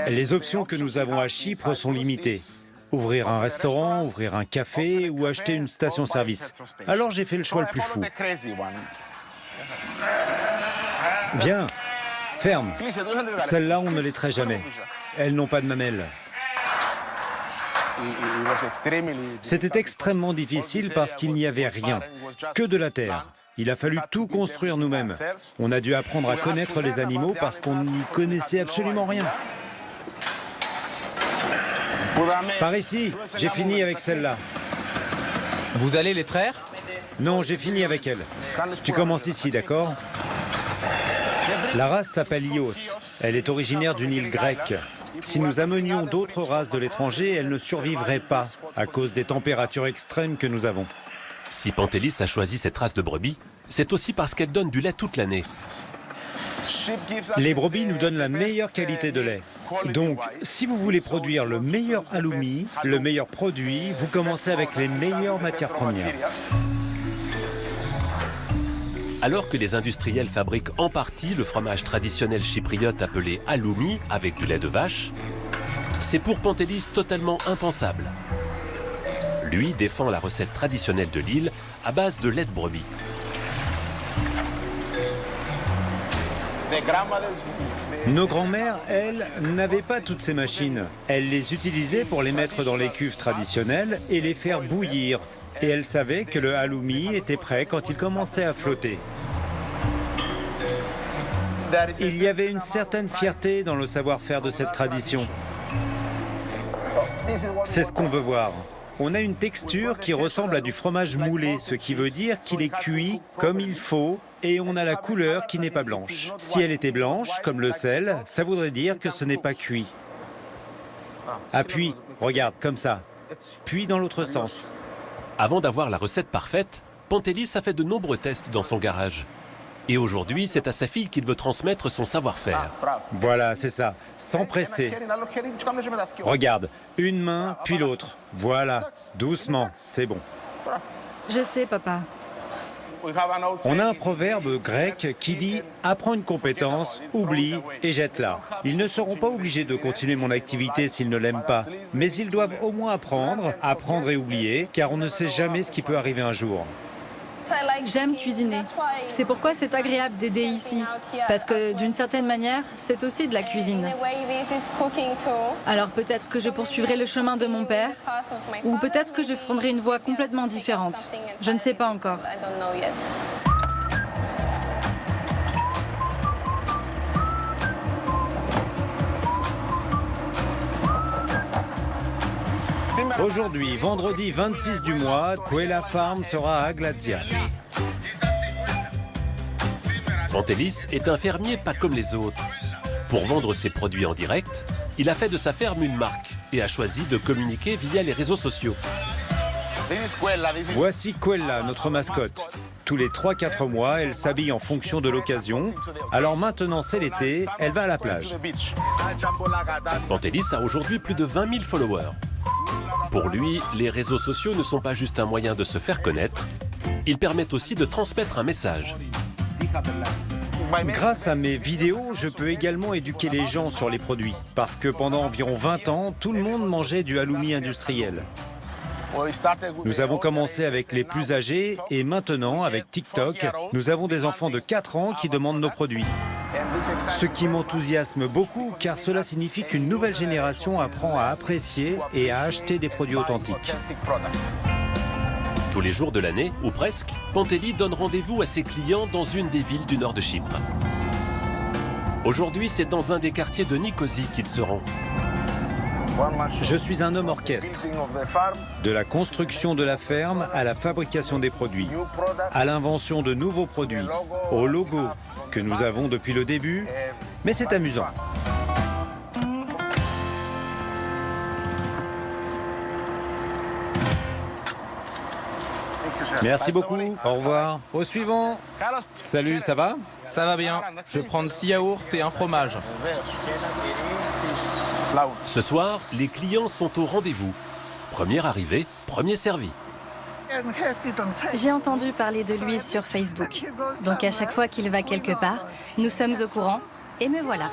Les options que nous avons à Chypre sont limitées. Ouvrir un restaurant, ouvrir un café ou acheter une station-service. Alors j'ai fait le choix le plus fou. Viens, ferme. Celles-là, on ne les traite jamais. Elles n'ont pas de mamelles. C'était extrêmement difficile parce qu'il n'y avait rien, que de la terre. Il a fallu tout construire nous-mêmes. On a dû apprendre à connaître les animaux parce qu'on n'y connaissait absolument rien. Par ici, j'ai fini avec celle-là. Vous allez les traire? Non, j'ai fini avec elle. Tu commences ici, d'accord? La race s'appelle Ios. Elle est originaire d'une île grecque. Si nous amenions d'autres races de l'étranger, elles ne survivraient pas à cause des températures extrêmes que nous avons. Si Pantelis a choisi cette race de brebis, c'est aussi parce qu'elle donne du lait toute l'année. Les brebis nous donnent la meilleure qualité de lait. Donc, si vous voulez produire le meilleur halloumi, le meilleur produit, vous commencez avec les meilleures matières premières. Alors que les industriels fabriquent en partie le fromage traditionnel chypriote appelé halloumi avec du lait de vache, c'est pour Pantelis totalement impensable. Lui défend la recette traditionnelle de l'île à base de lait de brebis. Nos grands-mères, elles, n'avaient pas toutes ces machines. Elles les utilisaient pour les mettre dans les cuves traditionnelles et les faire bouillir. Et elles savaient que le halloumi était prêt quand il commençait à flotter. Il y avait une certaine fierté dans le savoir-faire de cette tradition. C'est ce qu'on veut voir. On a une texture qui ressemble à du fromage moulé, ce qui veut dire qu'il est cuit comme il faut, et on a la couleur qui n'est pas blanche. Si elle était blanche, comme le sel, ça voudrait dire que ce n'est pas cuit. Appuie, regarde, comme ça. Puis dans l'autre sens. Avant d'avoir la recette parfaite, Pantelis a fait de nombreux tests dans son garage. Et aujourd'hui, c'est à sa fille qu'il veut transmettre son savoir-faire. Voilà, c'est ça, sans presser. Regarde, une main, puis l'autre. Voilà, doucement, c'est bon. Je sais, papa. On a un proverbe grec qui dit « Apprends une compétence, oublie et jette-la ». Ils ne seront pas obligés de continuer mon activité s'ils ne l'aiment pas, mais ils doivent au moins apprendre et oublier, car on ne sait jamais ce qui peut arriver un jour. J'aime cuisiner. C'est pourquoi c'est agréable d'aider ici. Parce que d'une certaine manière, c'est aussi de la cuisine. Alors peut-être que je poursuivrai le chemin de mon père, ou peut-être que je prendrai une voie complètement différente. Je ne sais pas encore. Aujourd'hui, vendredi 26 du mois, Quella Farm sera à Glazia. Pantelis est un fermier pas comme les autres. Pour vendre ses produits en direct, il a fait de sa ferme une marque et a choisi de communiquer via les réseaux sociaux. Voici Quella, notre mascotte. Tous les 3-4 mois, elle s'habille en fonction de l'occasion. Alors maintenant, c'est l'été, elle va à la plage. Pantelis a aujourd'hui plus de 20 000 followers. Pour lui, les réseaux sociaux ne sont pas juste un moyen de se faire connaître, ils permettent aussi de transmettre un message. Grâce à mes vidéos, je peux également éduquer les gens sur les produits. Parce que pendant environ 20 ans, tout le monde mangeait du halloumi industriel. Nous avons commencé avec les plus âgés et maintenant, avec TikTok, nous avons des enfants de 4 ans qui demandent nos produits. Ce qui m'enthousiasme beaucoup car cela signifie qu'une nouvelle génération apprend à apprécier et à acheter des produits authentiques. Tous les jours de l'année, ou presque, Pantelis donne rendez-vous à ses clients dans une des villes du nord de Chypre. Aujourd'hui, c'est dans un des quartiers de Nicosie qu'il se rend. Je suis un homme orchestre. De la construction de la ferme à la fabrication des produits, à l'invention de nouveaux produits, au logo que nous avons depuis le début, mais c'est amusant. Merci beaucoup, au revoir. Au suivant. Salut, ça va? Ça va bien. Je vais prendre 6 yaourts et un fromage. Ce soir, les clients sont au rendez-vous. Premier arrivé, premier servi. J'ai entendu parler de lui sur Facebook. Donc à chaque fois qu'il va quelque part, nous sommes au courant et me voilà.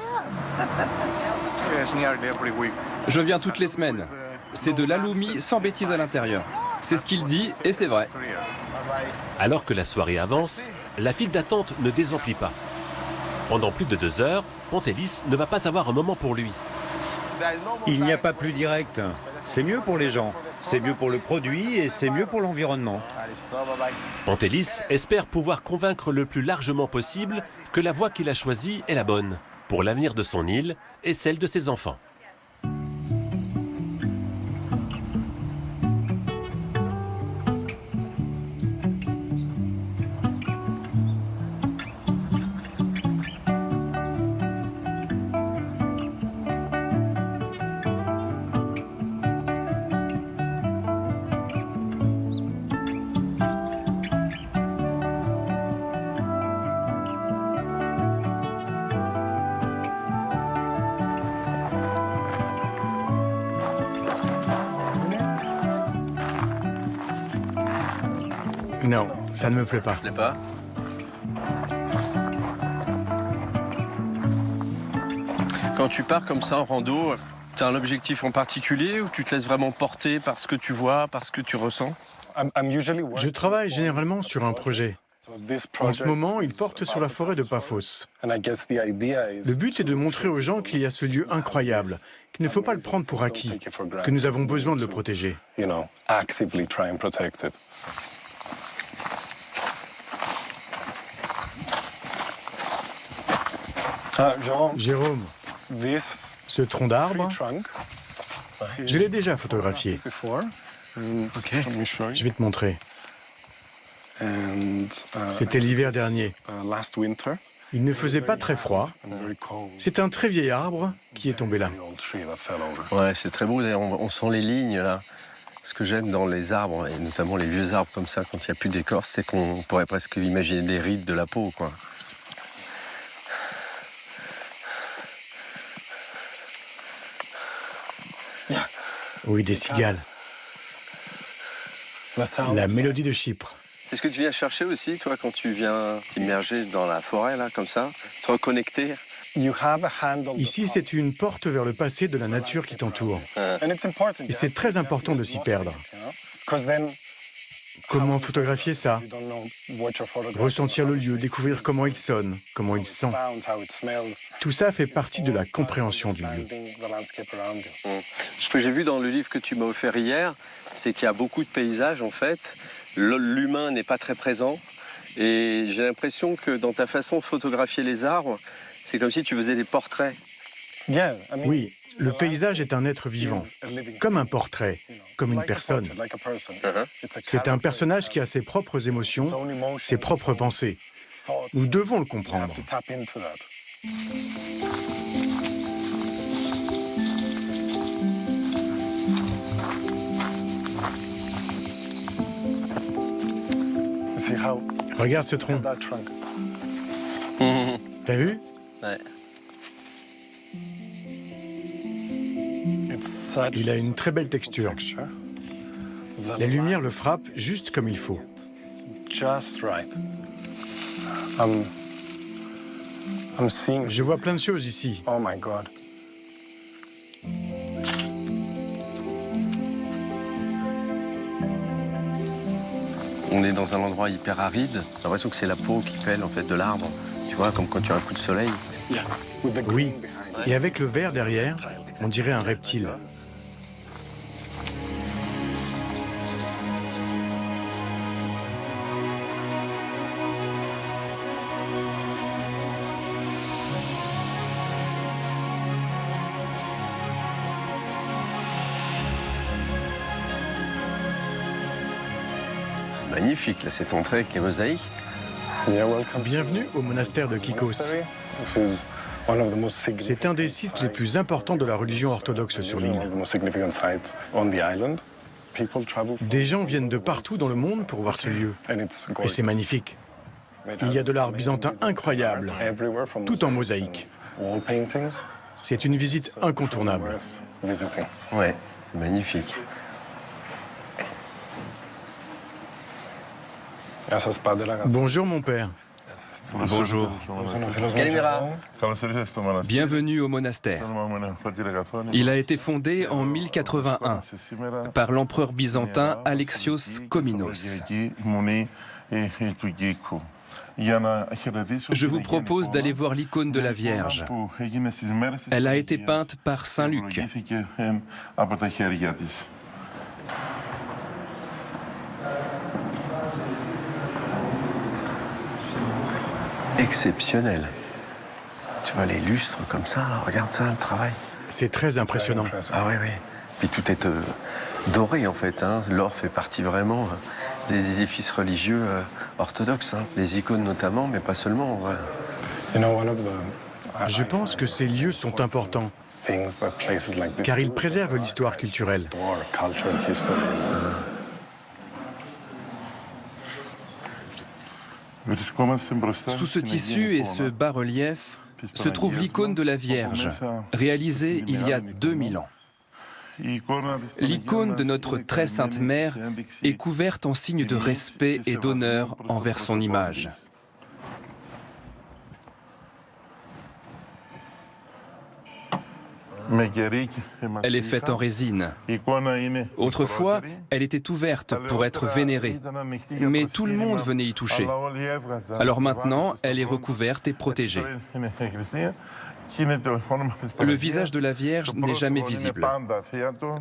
Je viens toutes les semaines. C'est de l'halloumi sans bêtises à l'intérieur. C'est ce qu'il dit et c'est vrai. Alors que la soirée avance, la file d'attente ne désemplit pas. Pendant plus de 2 heures, Pantelis ne va pas avoir un moment pour lui. Il n'y a pas plus direct. C'est mieux pour les gens, c'est mieux pour le produit et c'est mieux pour l'environnement. Pantelis espère pouvoir convaincre le plus largement possible que la voie qu'il a choisie est la bonne, pour l'avenir de son île et celle de ses enfants. Non, ça ne me plaît pas. Quand tu pars comme ça en rando, tu as un objectif en particulier ou tu te laisses vraiment porter par ce que tu vois, par ce que tu ressens? Je travaille généralement sur un projet. En ce moment, il porte sur la forêt de Paphos. Le but est de montrer aux gens qu'il y a ce lieu incroyable, qu'il ne faut pas le prendre pour acquis, que nous avons besoin de le protéger. Jérôme, ce tronc d'arbre, je l'ai déjà photographié. Je vais te montrer. C'était l'hiver dernier. Il ne faisait pas très froid. C'est un très vieil arbre qui est tombé là. Ouais, c'est très beau. D'ailleurs, on sent les lignes là. Ce que j'aime dans les arbres, et notamment les vieux arbres comme ça, quand il n'y a plus d'écorce, c'est qu'on pourrait presque imaginer des rides de la peau, quoi. Oui, des cigales. La mélodie de Chypre. C'est ce que tu viens chercher aussi, toi, quand tu viens t'immerger dans la forêt, là, comme ça, te reconnecter? Ici, c'est une porte vers le passé de la nature qui t'entoure. Et c'est très important de s'y perdre. Comment photographier ça? Ressentir le lieu, découvrir comment il sonne, comment il sent. Tout ça fait partie de la compréhension du lieu. Ce que j'ai vu dans le livre que tu m'as offert hier, c'est qu'il y a beaucoup de paysages, en fait. L'humain n'est pas très présent. Et j'ai l'impression que dans ta façon de photographier les arbres, c'est comme si tu faisais des portraits. Oui, le paysage est un être vivant, comme un portrait, comme une personne. C'est un personnage qui a ses propres émotions, ses propres pensées. Nous devons le comprendre. Regarde ce tronc. T'as vu? Ouais. Il a une très belle texture. La lumière le frappe juste comme il faut. Je vois plein de choses ici. Oh my God. On est dans un endroit hyper aride. J'ai l'impression que c'est la peau qui pèle en fait de l'arbre. Tu vois, comme quand tu as un coup de soleil. Oui, et avec le vert derrière, on dirait un reptile. Magnifique, là, cette entrée avec les mosaïques. Bienvenue au monastère de Kikos. C'est un des sites les plus importants de la religion orthodoxe sur l'île. Des gens viennent de partout dans le monde pour voir ce lieu. Et c'est magnifique. Il y a de l'art byzantin incroyable, tout en mosaïque. C'est une visite incontournable. Ouais, c'est magnifique. Bonjour mon père. Bonjour. Kalimera. Bienvenue au monastère. Il a été fondé en 1081 par l'empereur byzantin Alexios Komnenos. Je vous propose d'aller voir l'icône de la Vierge. Elle a été peinte par Saint Luc. Exceptionnel. Tu vois les lustres comme ça, regarde ça, le travail. C'est très impressionnant. Ah oui, oui. Puis tout est doré en fait. Hein. L'or fait partie vraiment des édifices religieux orthodoxes. Hein. Les icônes notamment, mais pas seulement. Ouais. Je pense que ces lieux sont importants, car ils préservent l'histoire culturelle. Sous ce tissu et ce bas-relief se trouve l'icône de la Vierge, réalisée il y a 2000 ans. L'icône de notre très sainte mère est couverte en signe de respect et d'honneur envers son image. Elle est faite en résine. Autrefois, elle était ouverte pour être vénérée, mais tout le monde venait y toucher. Alors maintenant, elle est recouverte et protégée. Le visage de la Vierge n'est jamais visible.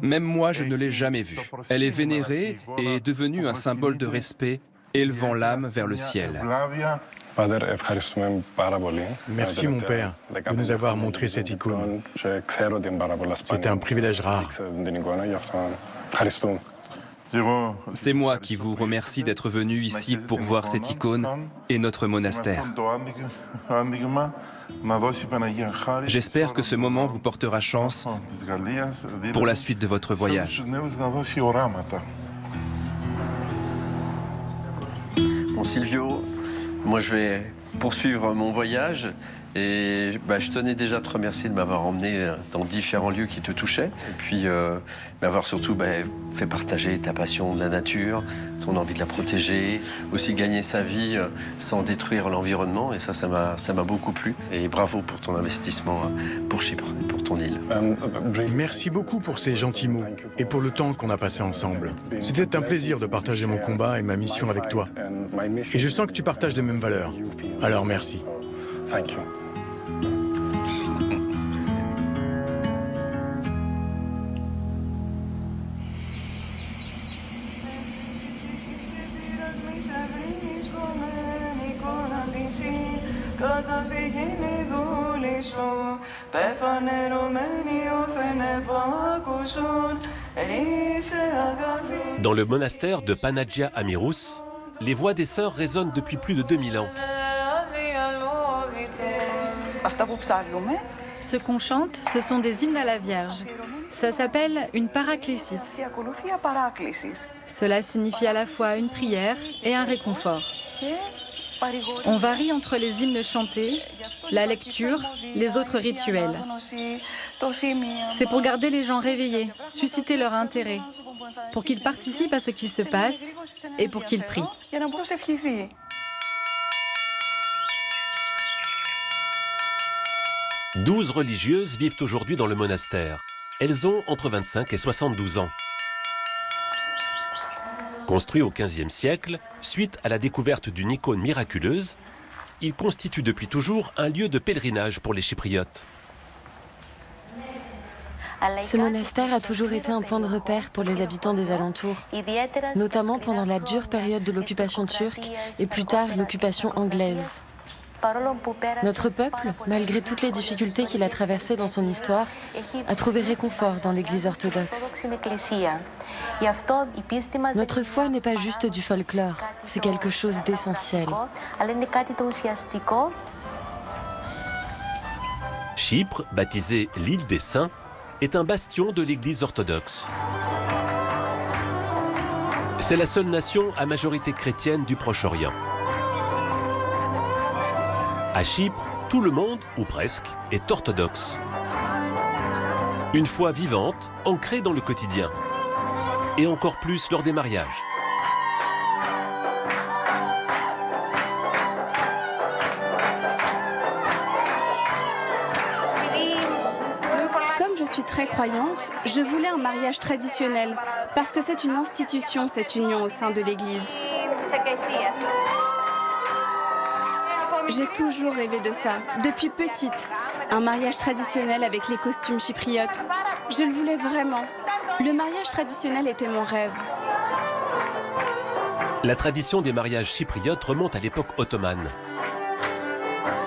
Même moi, je ne l'ai jamais vue. Elle est vénérée et est devenue un symbole de respect, élevant l'âme vers le ciel. Merci mon père de nous avoir montré cette icône. C'est un privilège rare. C'est moi qui vous remercie d'être venu ici pour voir cette icône et notre monastère. J'espère que ce moment vous portera chance pour la suite de votre voyage. Bon Silvio, moi je vais poursuivre mon voyage et je tenais déjà à te remercier de m'avoir emmené dans différents lieux qui te touchaient et puis m'avoir surtout fait partager ta passion de la nature, ton envie de la protéger, aussi gagner sa vie sans détruire l'environnement et ça m'a beaucoup plu et bravo pour ton investissement pour Chypre et pour ton île. Merci beaucoup pour ces gentils mots et pour le temps qu'on a passé ensemble. C'était un plaisir de partager mon combat et ma mission avec toi. Et je sens que tu partages les mêmes valeurs. Alors merci. Dans le monastère de Panagia Amirous, les voix des sœurs résonnent depuis plus de 2000 ans. Ce qu'on chante, ce sont des hymnes à la Vierge. Ça s'appelle une paraclésis. Cela signifie à la fois une prière et un réconfort. On varie entre les hymnes chantés, la lecture, les autres rituels. C'est pour garder les gens réveillés, susciter leur intérêt, pour qu'ils participent à ce qui se passe et pour qu'ils prient. 12 religieuses vivent aujourd'hui dans le monastère. Elles ont entre 25 et 72 ans. Construit au XVe siècle, suite à la découverte d'une icône miraculeuse, il constitue depuis toujours un lieu de pèlerinage pour les Chypriotes. Ce monastère a toujours été un point de repère pour les habitants des alentours, notamment pendant la dure période de l'occupation turque et plus tard l'occupation anglaise. Notre peuple, malgré toutes les difficultés qu'il a traversées dans son histoire, a trouvé réconfort dans l'Église orthodoxe. Notre foi n'est pas juste du folklore, c'est quelque chose d'essentiel. Chypre, baptisée l'île des Saints, est un bastion de l'Église orthodoxe. C'est la seule nation à majorité chrétienne du Proche-Orient. À Chypre, tout le monde, ou presque, est orthodoxe. Une foi vivante, ancrée dans le quotidien. Et encore plus lors des mariages. Comme je suis très croyante, je voulais un mariage traditionnel, parce que c'est une institution, cette union au sein de l'Église. J'ai toujours rêvé de ça, depuis petite. Un mariage traditionnel avec les costumes chypriotes. Je le voulais vraiment. Le mariage traditionnel était mon rêve. La tradition des mariages chypriotes remonte à l'époque ottomane.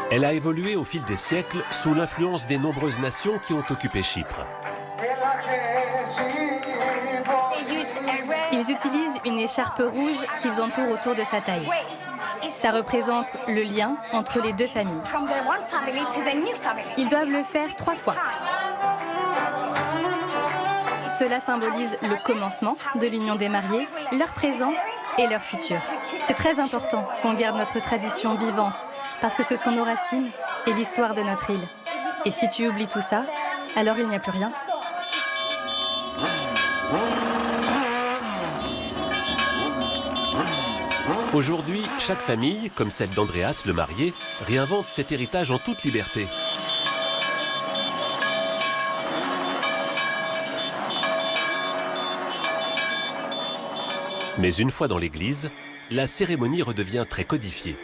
Elle a évolué au fil des siècles sous l'influence des nombreuses nations qui ont occupé Chypre. Ils utilisent une écharpe rouge qu'ils entourent autour de sa taille. Ça représente le lien entre les deux familles. Ils doivent le faire 3 fois. Cela symbolise le commencement de l'union des mariés, leur présent et leur futur. C'est très important qu'on garde notre tradition vivante, parce que ce sont nos racines et l'histoire de notre île. Et si tu oublies tout ça, alors il n'y a plus rien. Aujourd'hui, chaque famille, comme celle d'Andreas, le marié, réinvente cet héritage en toute liberté. Mais une fois dans l'église, la cérémonie redevient très codifiée.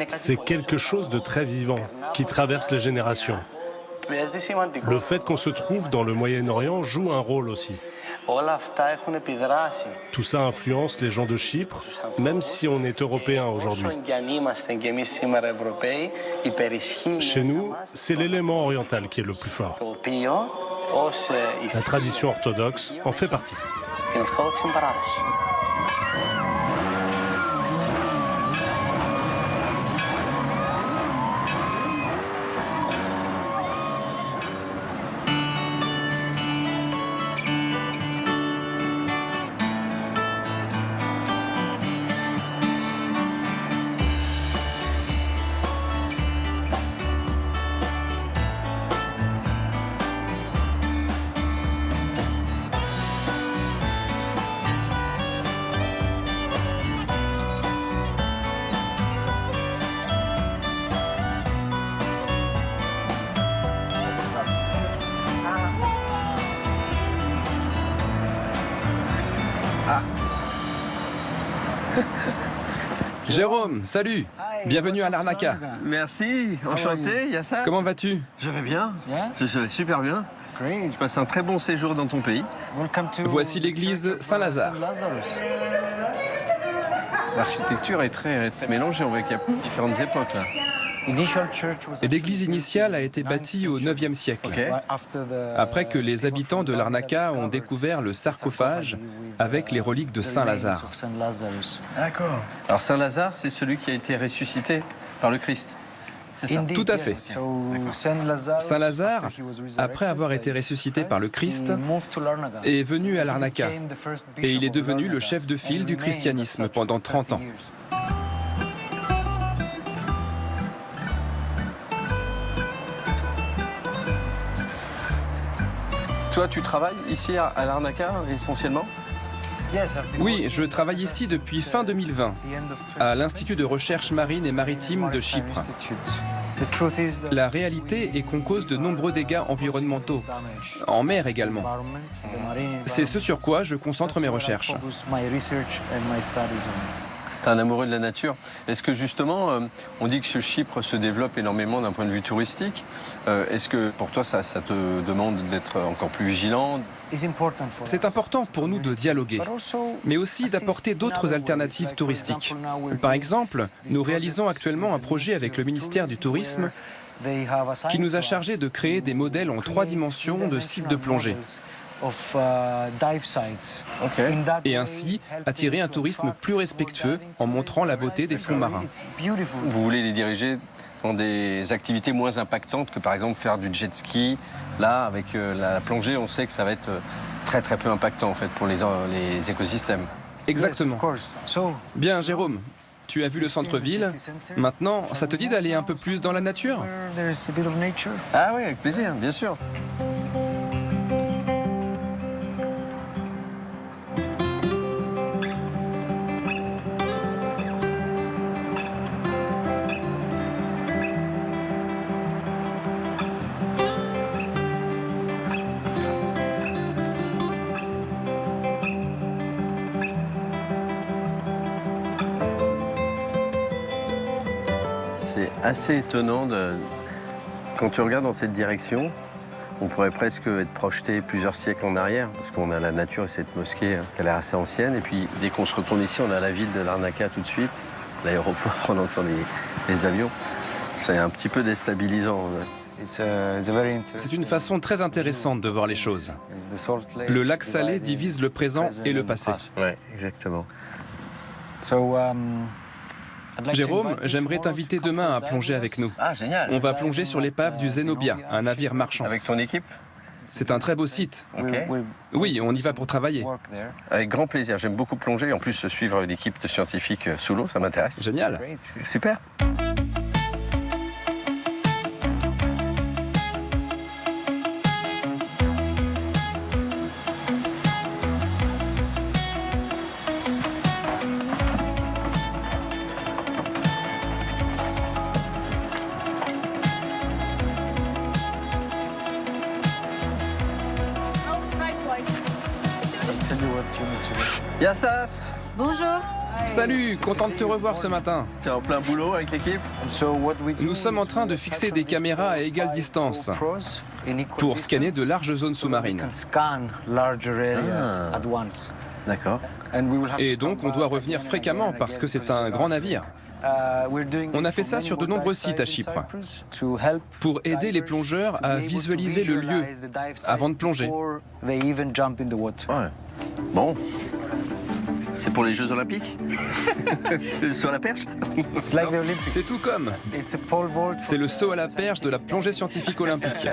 C'est quelque chose de très vivant, qui traverse les générations. Le fait qu'on se trouve dans le Moyen-Orient joue un rôle aussi. Tout ça influence les gens de Chypre, même si on est européen aujourd'hui. Chez nous, c'est l'élément oriental qui est le plus fort. La tradition orthodoxe en fait partie. Jérôme, salut. Bienvenue à Larnaca. Merci, enchanté, Yassas. Comment vas-tu? Je vais bien, je vais super bien. Je passe un très bon séjour dans ton pays. Voici l'église Saint-Lazare. L'architecture est très mélangée, on voit qu'il y a différentes époques là. L'église initiale a été bâtie au IXe siècle, après que les habitants de Larnaca ont découvert le sarcophage avec les reliques de Saint Lazare. D'accord. Alors Saint Lazare, c'est celui qui a été ressuscité par le Christ. C'est ça? Tout à fait. Saint Lazare, après avoir été ressuscité par le Christ, est venu à Larnaca et il est devenu le chef de file du christianisme pendant 30 ans. Toi, tu travailles ici à Larnaca essentiellement? Oui, je travaille ici depuis fin 2020, à l'Institut de recherche marine et maritime de Chypre. La réalité est qu'on cause de nombreux dégâts environnementaux, en mer également. C'est ce sur quoi je concentre mes recherches. T'es un amoureux de la nature. Est-ce que justement, on dit que Chypre se développe énormément d'un point de vue touristique. Est-ce que pour toi, ça te demande d'être encore plus vigilant? C'est important pour nous de dialoguer, mais aussi d'apporter d'autres alternatives touristiques. Par exemple, nous réalisons actuellement un projet avec le ministère du Tourisme qui nous a chargé de créer des modèles en 3 dimensions de sites de plongée. Et ainsi attirer un tourisme plus respectueux en montrant la beauté des fonds marins. Vous voulez les diriger dans des activités moins impactantes que par exemple faire du jet ski. Là, avec la plongée, on sait que ça va être très très peu impactant en fait pour les écosystèmes. Exactement. Bien, Jérôme, tu as vu le centre-ville. Maintenant, ça te dit d'aller un peu plus dans la nature? Ah oui, avec plaisir, bien sûr. C'est assez étonnant quand tu regardes dans cette direction, on pourrait presque être projeté plusieurs siècles en arrière, parce qu'on a la nature et cette mosquée qui a l'air assez ancienne. Et puis dès qu'on se retourne ici, on a la ville de Larnaca tout de suite, l'aéroport, on entend les avions. C'est un petit peu déstabilisant. C'est une façon très intéressante de voir les choses. Le lac Salé divise le présent et le passé. Oui, exactement. Jérôme, j'aimerais t'inviter demain à plonger avec nous. Ah, génial. On va plonger sur l'épave du Zenobia, un navire marchand. Avec ton équipe? C'est un très beau site. Okay. Oui, on y va pour travailler. Avec grand plaisir. J'aime beaucoup plonger. En plus, suivre une équipe de scientifiques sous l'eau, ça m'intéresse. Génial. Super. Yassas. Bonjour. Salut, content de te revoir ce matin. Tu es en plein boulot avec l'équipe? Nous sommes en train de fixer des caméras à égale distance pour scanner de larges zones sous-marines. D'accord. Et donc on doit revenir fréquemment parce que c'est un grand navire. On a fait ça sur de nombreux sites à Chypre pour aider les plongeurs à visualiser le lieu avant de plonger. Ouais. Bon. C'est pour les Jeux Olympiques? Sur la perche? C'est tout comme. C'est le saut à la perche de la plongée scientifique olympique.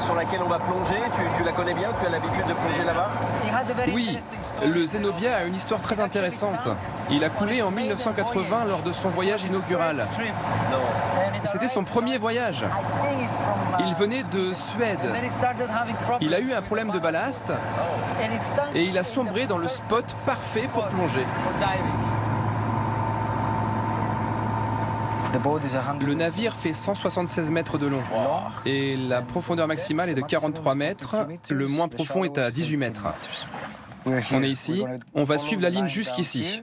Sur laquelle on va plonger, tu la connais bien? Tu as l'habitude de plonger là-bas? Oui, le Zenobia a une histoire très intéressante. Il a coulé en 1980 lors de son voyage inaugural. C'était son premier voyage. Il venait de Suède. Il a eu un problème de ballast et il a sombré dans le spot parfait pour plonger. Le navire fait 176 mètres de long et la profondeur maximale est de 43 mètres. Le moins profond est à 18 mètres. On est ici, on va suivre la ligne jusqu'ici.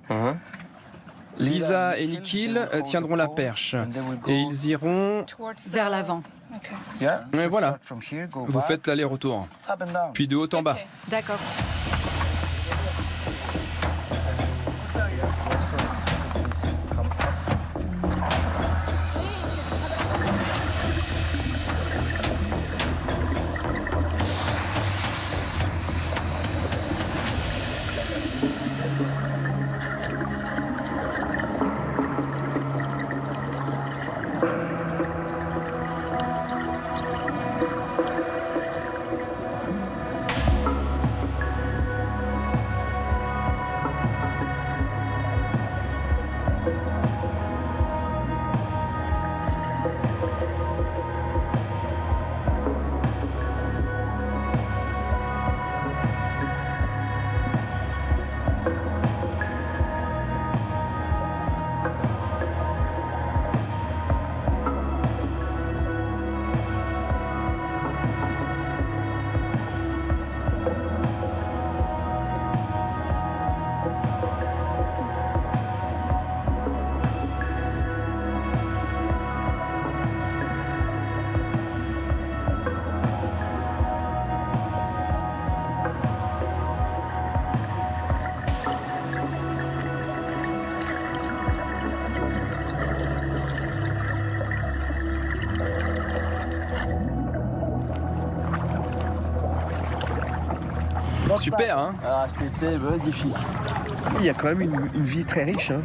Lisa et Nikhil tiendront la perche et ils iront vers l'avant. Et voilà, vous faites l'aller-retour, puis de haut en bas. D'accord. Super, hein? Ah, c'était magnifique. Il y a quand même une vie très riche. Hein.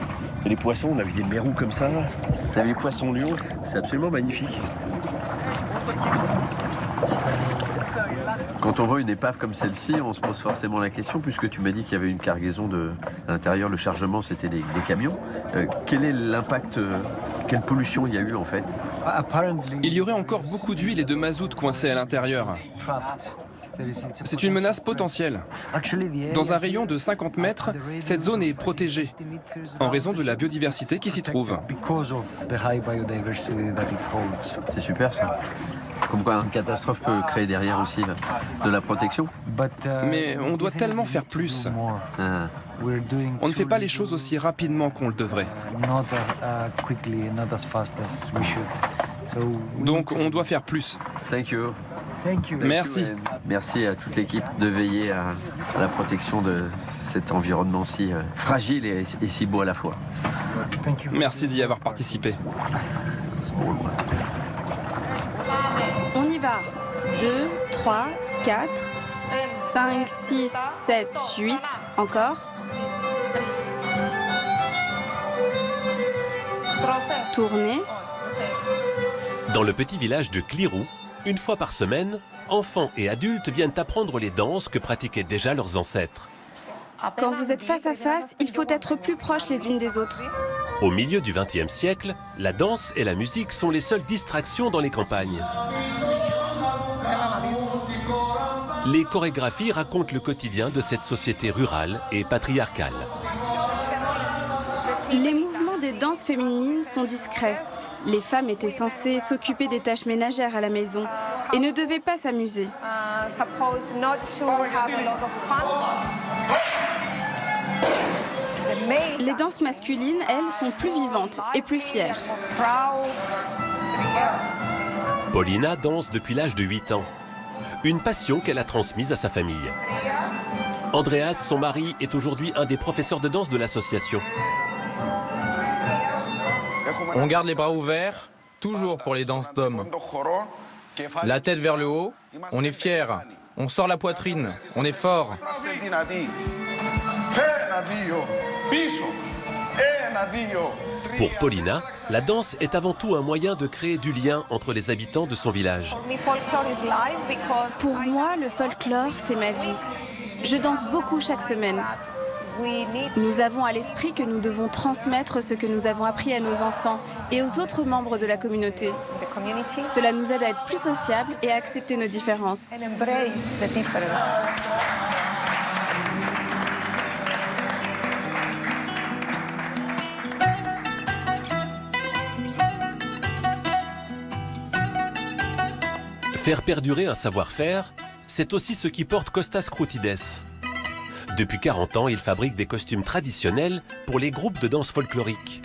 Les poissons, on a vu des mérous comme ça. On a vu les poissons lions. C'est absolument magnifique. Quand on voit une épave comme celle-ci, on se pose forcément la question, puisque tu m'as dit qu'il y avait une cargaison à l'intérieur, le chargement c'était des camions. Quel est l'impact, quelle pollution il y a eu en fait? Il y aurait encore beaucoup d'huile et de mazout coincés à l'intérieur. C'est une menace potentielle. Dans un rayon de 50 mètres, cette zone est protégée en raison de la biodiversité qui s'y trouve. C'est super ça. Comme quoi une catastrophe peut créer derrière aussi de la protection. Mais on doit tellement faire plus. On ne fait pas les choses aussi rapidement qu'on le devrait. Donc on doit faire plus. Thank you. Merci. Merci à toute l'équipe de veiller à la protection de cet environnement si fragile et si beau à la fois. Merci d'y avoir participé. On y va. 2, 3, 4, 5, 6, 7, 8. Encore. Tournez. Dans le petit village de Cliroux, une fois par semaine, enfants et adultes viennent apprendre les danses que pratiquaient déjà leurs ancêtres. Quand vous êtes face à face, il faut être plus proches les unes des autres. Au milieu du XXe siècle, la danse et la musique sont les seules distractions dans les campagnes. Les chorégraphies racontent le quotidien de cette société rurale et patriarcale. Les mouvements des danses féminines sont discrets. Les femmes étaient censées s'occuper des tâches ménagères à la maison et ne devaient pas s'amuser. Les danses masculines, elles, sont plus vivantes et plus fières. Paulina danse depuis l'âge de 8 ans. Une passion qu'elle a transmise à sa famille. Andreas, son mari, est aujourd'hui un des professeurs de danse de l'association. On garde les bras ouverts, toujours pour les danses d'hommes. La tête vers le haut, on est fier. On sort la poitrine, on est fort. Pour Paulina, la danse est avant tout un moyen de créer du lien entre les habitants de son village. Pour moi, le folklore, c'est ma vie. Je danse beaucoup chaque semaine. Nous avons à l'esprit que nous devons transmettre ce que nous avons appris à nos enfants et aux autres membres de la communauté. Cela nous aide à être plus sociables et à accepter nos différences. Faire perdurer un savoir-faire, c'est aussi ce qui porte Kostas Kroutides. Depuis 40 ans, il fabrique des costumes traditionnels pour les groupes de danse folklorique.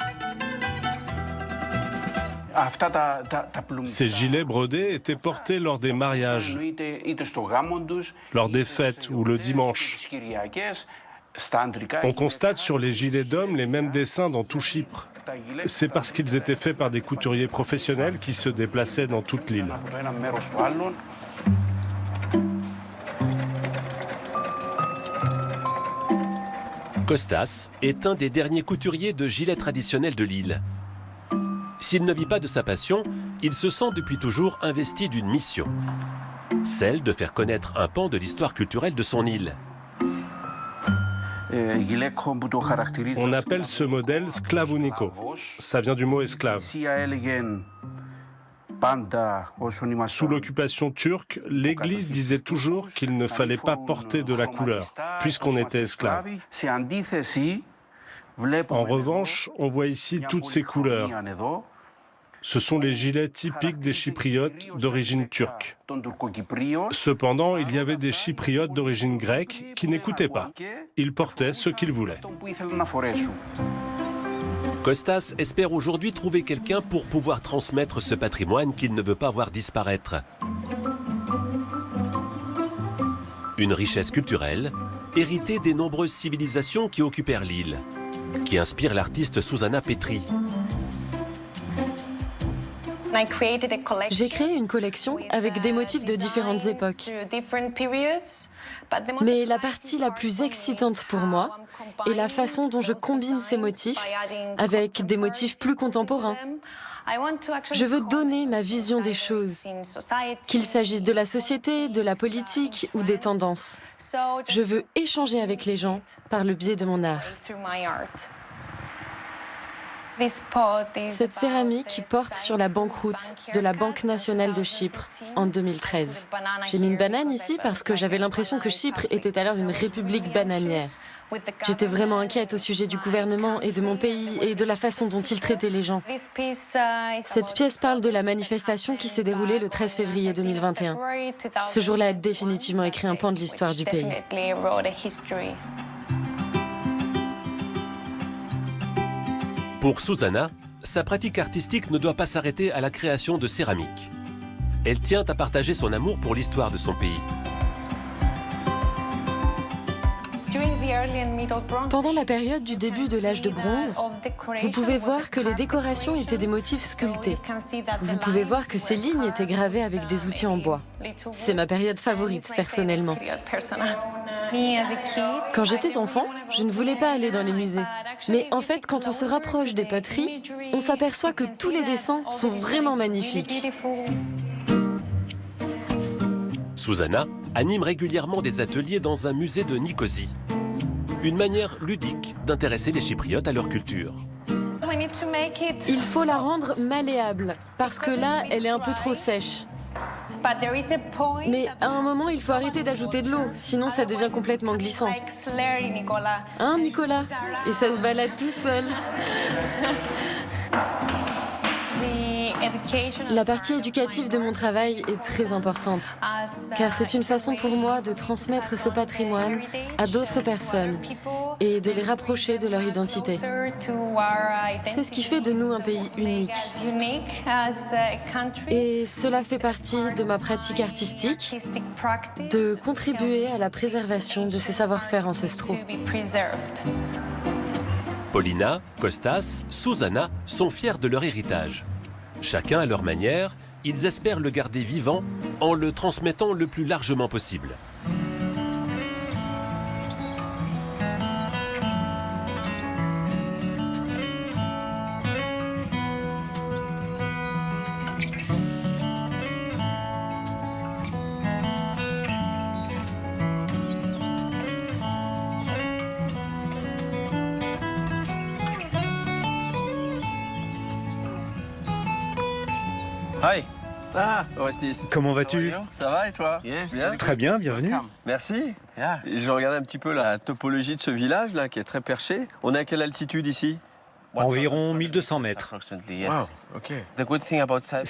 Ces gilets brodés étaient portés lors des mariages, lors des fêtes ou le dimanche. On constate sur les gilets d'hommes les mêmes dessins dans tout Chypre. C'est parce qu'ils étaient faits par des couturiers professionnels qui se déplaçaient dans toute l'île. Kostas est un des derniers couturiers de gilets traditionnels de l'île. S'il ne vit pas de sa passion, il se sent depuis toujours investi d'une mission. Celle de faire connaître un pan de l'histoire culturelle de son île. On appelle ce modèle sklavuniko. Ça vient du mot esclave. Sous l'occupation turque, l'Église disait toujours qu'il ne fallait pas porter de la couleur, puisqu'on était esclave. En revanche, on voit ici toutes ces couleurs. Ce sont les gilets typiques des Chypriotes d'origine turque. Cependant, il y avait des Chypriotes d'origine grecque qui n'écoutaient pas. Ils portaient ce qu'ils voulaient. Kostas espère aujourd'hui trouver quelqu'un pour pouvoir transmettre ce patrimoine qu'il ne veut pas voir disparaître. Une richesse culturelle, héritée des nombreuses civilisations qui occupèrent l'île, qui inspire l'artiste Susanna Petri. J'ai créé une collection avec des motifs de différentes époques. Mais la partie la plus excitante pour moi est la façon dont je combine ces motifs avec des motifs plus contemporains. Je veux donner ma vision des choses, qu'il s'agisse de la société, de la politique ou des tendances. Je veux échanger avec les gens par le biais de mon art. Cette céramique porte sur la banqueroute de la Banque nationale de Chypre en 2013. J'ai mis une banane ici parce que j'avais l'impression que Chypre était alors une république bananière. J'étais vraiment inquiète au sujet du gouvernement et de mon pays et de la façon dont il traitait les gens. Cette pièce parle de la manifestation qui s'est déroulée le 13 février 2021. Ce jour-là a définitivement écrit un pan de l'histoire du pays. Pour Susanna, sa pratique artistique ne doit pas s'arrêter à la création de céramique. Elle tient à partager son amour pour l'histoire de son pays. Pendant la période du début de l'âge de bronze, vous pouvez voir que les décorations étaient des motifs sculptés. Vous pouvez voir que ces lignes étaient gravées avec des outils en bois. C'est ma période favorite, personnellement. Quand j'étais enfant, je ne voulais pas aller dans les musées. Mais en fait, quand on se rapproche des poteries, on s'aperçoit que tous les dessins sont vraiment magnifiques. Susanna anime régulièrement des ateliers dans un musée de Nicosie. Une manière ludique d'intéresser les Chypriotes à leur culture. Il faut la rendre malléable, parce que là, elle est un peu trop sèche. Mais à un moment, il faut arrêter d'ajouter de l'eau, sinon ça devient complètement glissant. Hein, Nicolas? Et ça se balade tout seul. La partie éducative de mon travail est très importante, car c'est une façon pour moi de transmettre ce patrimoine à d'autres personnes et de les rapprocher de leur identité. C'est ce qui fait de nous un pays unique. Et cela fait partie de ma pratique artistique, de contribuer à la préservation de ces savoir-faire ancestraux. Paulina, Kostas, Susanna sont fiers de leur héritage. Chacun à leur manière, ils espèrent le garder vivant en le transmettant le plus largement possible. Hi. Ah, Orestis. Comment vas-tu? Ça va et toi? Bien. Très bien, bienvenue. Merci. Et je regarde un petit peu la topologie de ce village là qui est très perché. On est à quelle altitude ici? Environ 1200 mètres. Ce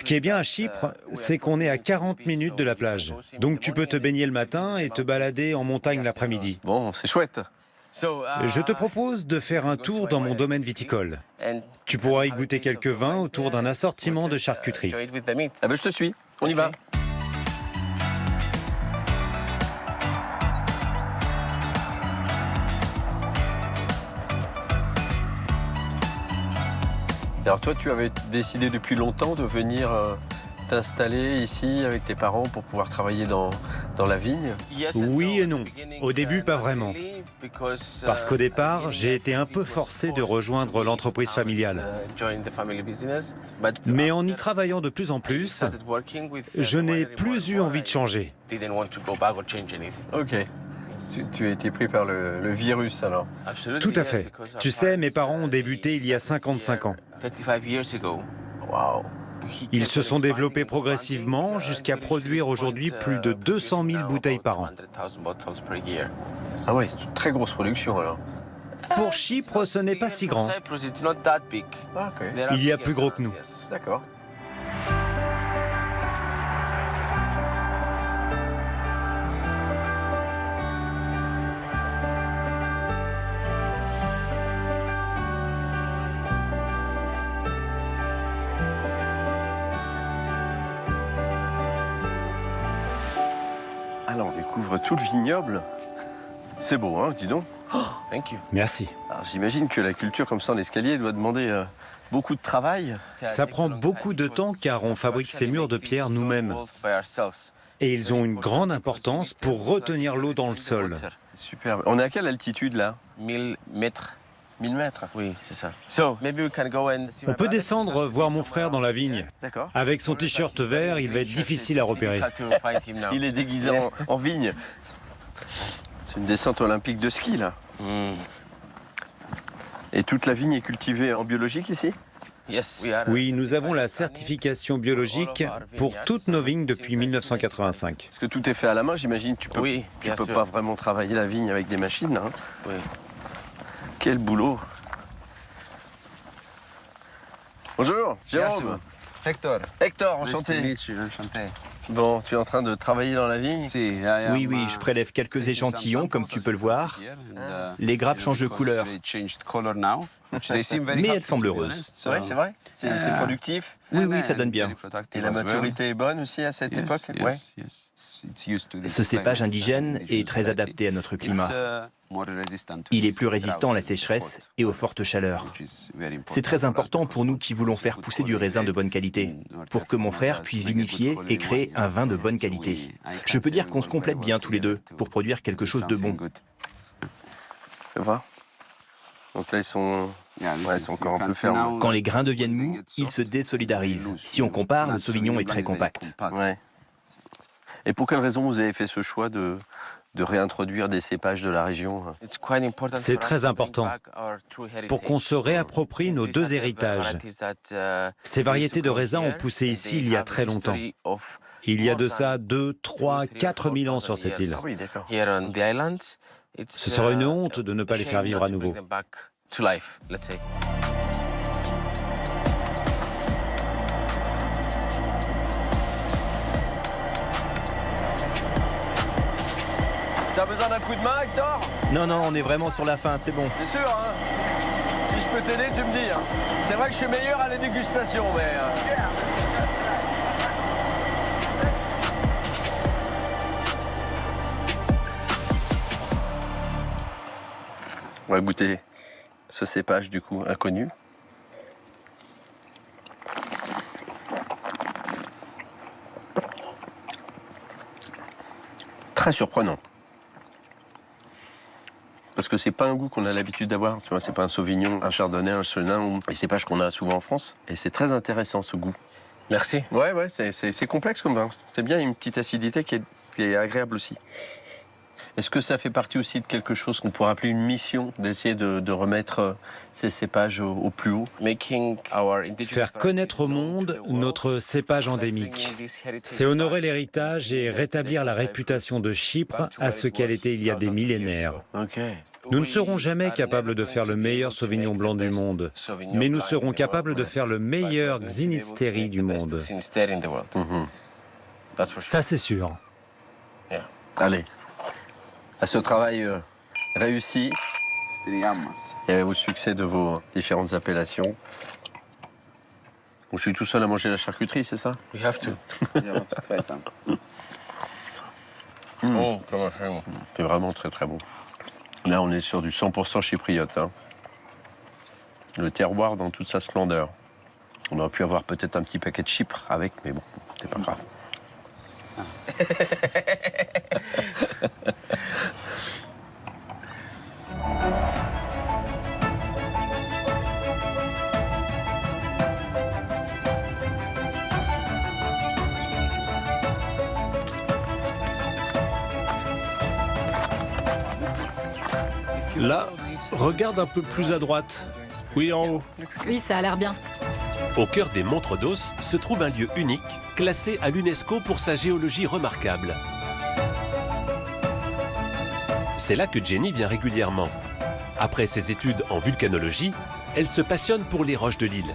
qui est bien à Chypre, c'est qu'on est à 40 minutes de la plage. Donc tu peux te baigner le matin et te balader en montagne l'après-midi. Bon, c'est chouette. Je te propose de faire un tour dans mon domaine viticole. Tu pourras y goûter quelques vins autour d'un assortiment de charcuterie. Ah ben je te suis, on y va. Alors toi, tu avais décidé depuis longtemps de venir t'installer ici avec tes parents pour pouvoir travailler dans la vigne? Oui et non. Au début, pas vraiment. Parce qu'au départ, j'ai été un peu forcé de rejoindre l'entreprise familiale. Mais en y travaillant de plus en plus, je n'ai plus eu envie de changer. Ok. Tu as été pris par le virus alors? Tout à fait. Tu sais, mes parents ont débuté il y a 55 ans. Waouh. Ils se sont développés progressivement jusqu'à produire aujourd'hui plus de 200 000 bouteilles par an. Ah ouais, c'est une très grosse production alors. Pour Chypre, ce n'est pas si grand. Ah, ok. Il y a plus gros que nous. D'accord. Alors on découvre tout le vignoble. C'est beau, hein, dis donc. Merci. Alors j'imagine que la culture comme ça en escalier doit demander beaucoup de travail. Ça prend beaucoup de temps car on fabrique ces murs de pierre nous-mêmes. Et ils ont une grande importance pour retenir l'eau dans le sol. Superbe. On est à quelle altitude là? 1000 mètres. 1000 mètres? Oui, c'est ça. On peut descendre voir mon frère dans la vigne. D'accord. Avec son t-shirt vert, il va être difficile à repérer. Il est déguisé en vigne. C'est une descente olympique de ski là. Et toute la vigne est cultivée en biologique ici? Oui, nous avons la certification biologique pour toutes nos vignes depuis 1985. Parce que tout est fait à la main, j'imagine. Tu peux pas vraiment travailler la vigne avec des machines. Hein. Oui. Quel boulot. Bonjour, Jérôme. Hector, enchanté. Bon, tu es en train de travailler dans la vigne? Oui, je prélève quelques échantillons, comme tu peux le voir. Les grappes changent de couleur. Mais elles semblent heureuses. Ouais, c'est vrai? C'est productif? Oui, ça donne bien. Et la maturité est bonne aussi à cette époque? Ouais. Ce cépage indigène est très adapté à notre climat. Il est plus résistant à la sécheresse et aux fortes chaleurs. C'est très important pour nous qui voulons faire pousser du raisin de bonne qualité, pour que mon frère puisse vinifier et créer un vin de bonne qualité. Je peux dire qu'on se complète bien tous les deux pour produire quelque chose de bon. Fais voir. Donc là, ils sont encore un peu fermes. Quand les grains deviennent mous, ils se désolidarisent. Si on compare, le Sauvignon est très compact. Ouais. Et pour quelle raison vous avez fait ce choix de réintroduire des cépages de la région? C'est très important pour qu'on se réapproprie nos deux héritages. Ces variétés de raisins ont poussé ici il y a très longtemps. Il y a de ça 2, 3, 4 000 ans sur cette île. Ah oui, d'accord. Ce serait une honte de ne pas les faire vivre à nouveau. T'as besoin d'un coup de main, Hector? Non, on est vraiment sur la fin, c'est bon. C'est sûr, hein? Si je peux t'aider, tu me dis. Hein. C'est vrai que je suis meilleur à la dégustation, mais... On va goûter ce cépage, du coup, inconnu. Très surprenant. Parce que c'est pas un goût qu'on a l'habitude d'avoir, tu vois, c'est pas un Sauvignon, un Chardonnay, un Chenin, ou les cépages qu'on a souvent en France. Et c'est très intéressant ce goût. Merci. Ouais, c'est complexe comme vin. C'est bien, une petite acidité qui est agréable aussi. Est-ce que ça fait partie aussi de quelque chose qu'on pourrait appeler une mission, d'essayer de remettre ces cépages au plus haut? Faire connaître au monde notre cépage endémique. C'est honorer l'héritage et rétablir la réputation de Chypre à ce qu'elle était il y a des millénaires. Nous ne serons jamais capables de faire le meilleur Sauvignon blanc du monde, mais nous serons capables de faire le meilleur Xynisteri du monde. Ça, c'est sûr. Allez, à ce travail réussi et au succès de vos différentes appellations. Bon, je suis tout seul à manger la charcuterie, c'est ça? We have to. C'est vraiment très très bon. Là, on est sur du 100% chypriote. Hein. Le terroir dans toute sa splendeur. On aurait pu avoir peut-être un petit paquet de Chypre avec, mais bon, c'est pas grave. Là, regarde un peu plus à droite. Oui, en haut. Oui, ça a l'air bien. Au cœur des montres d'os se trouve un lieu unique, classé à l'UNESCO pour sa géologie remarquable. C'est là que Jenny vient régulièrement. Après ses études en vulcanologie, elle se passionne pour les roches de l'île.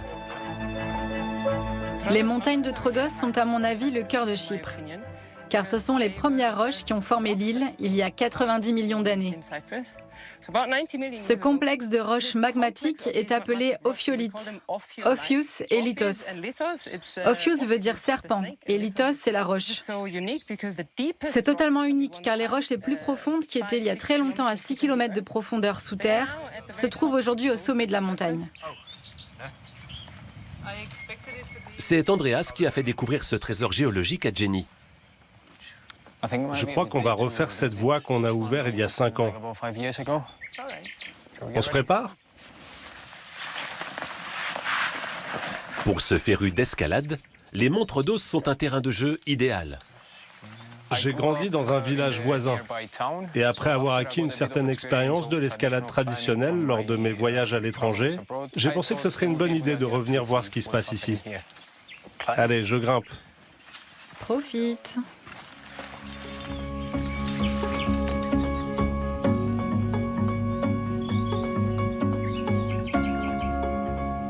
Les montagnes de Troodos sont à mon avis le cœur de Chypre, car ce sont les premières roches qui ont formé l'île il y a 90 millions d'années. Ce complexe de roches magmatiques est appelé ophiolite, Ophius et lithos. Ophius veut dire serpent et lithos c'est la roche. C'est totalement unique car les roches les plus profondes qui étaient il y a très longtemps à 6 km de profondeur sous terre se trouvent aujourd'hui au sommet de la montagne. C'est Andreas qui a fait découvrir ce trésor géologique à Jenny. Je crois qu'on va refaire cette voie qu'on a ouverte il y a 5 ans. On se prépare? Pour ce féru d'escalade, les montres d'os sont un terrain de jeu idéal. J'ai grandi dans un village voisin. Et après avoir acquis une certaine expérience de l'escalade traditionnelle lors de mes voyages à l'étranger, j'ai pensé que ce serait une bonne idée de revenir voir ce qui se passe ici. Allez, je grimpe. Profite.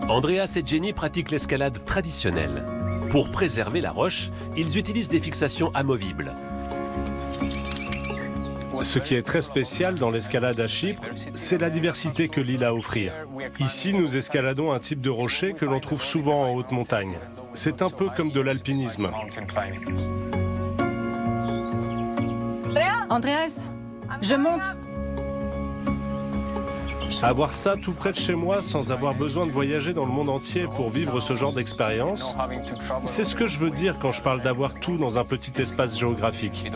Andreas et Jenny pratiquent l'escalade traditionnelle. Pour préserver la roche, ils utilisent des fixations amovibles. Ce qui est très spécial dans l'escalade à Chypre, c'est la diversité que l'île a à offrir. Ici, nous escaladons un type de rocher que l'on trouve souvent en haute montagne. C'est un peu comme de l'alpinisme. Andreas, je monte. Avoir ça tout près de chez moi sans avoir besoin de voyager dans le monde entier pour vivre ce genre d'expérience, c'est ce que je veux dire quand je parle d'avoir tout dans un petit espace géographique.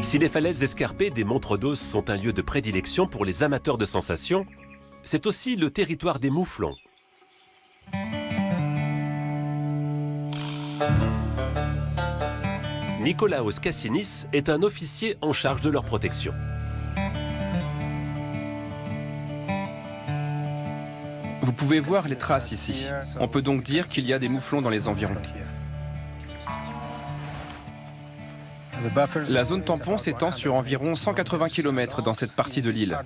Si les falaises escarpées des montres d'os sont un lieu de prédilection pour les amateurs de sensations, c'est aussi le territoire des mouflons. Nikolaos Kassinis est un officier en charge de leur protection. Vous pouvez voir les traces ici. On peut donc dire qu'il y a des mouflons dans les environs. La zone tampon s'étend sur environ 180 km dans cette partie de l'île.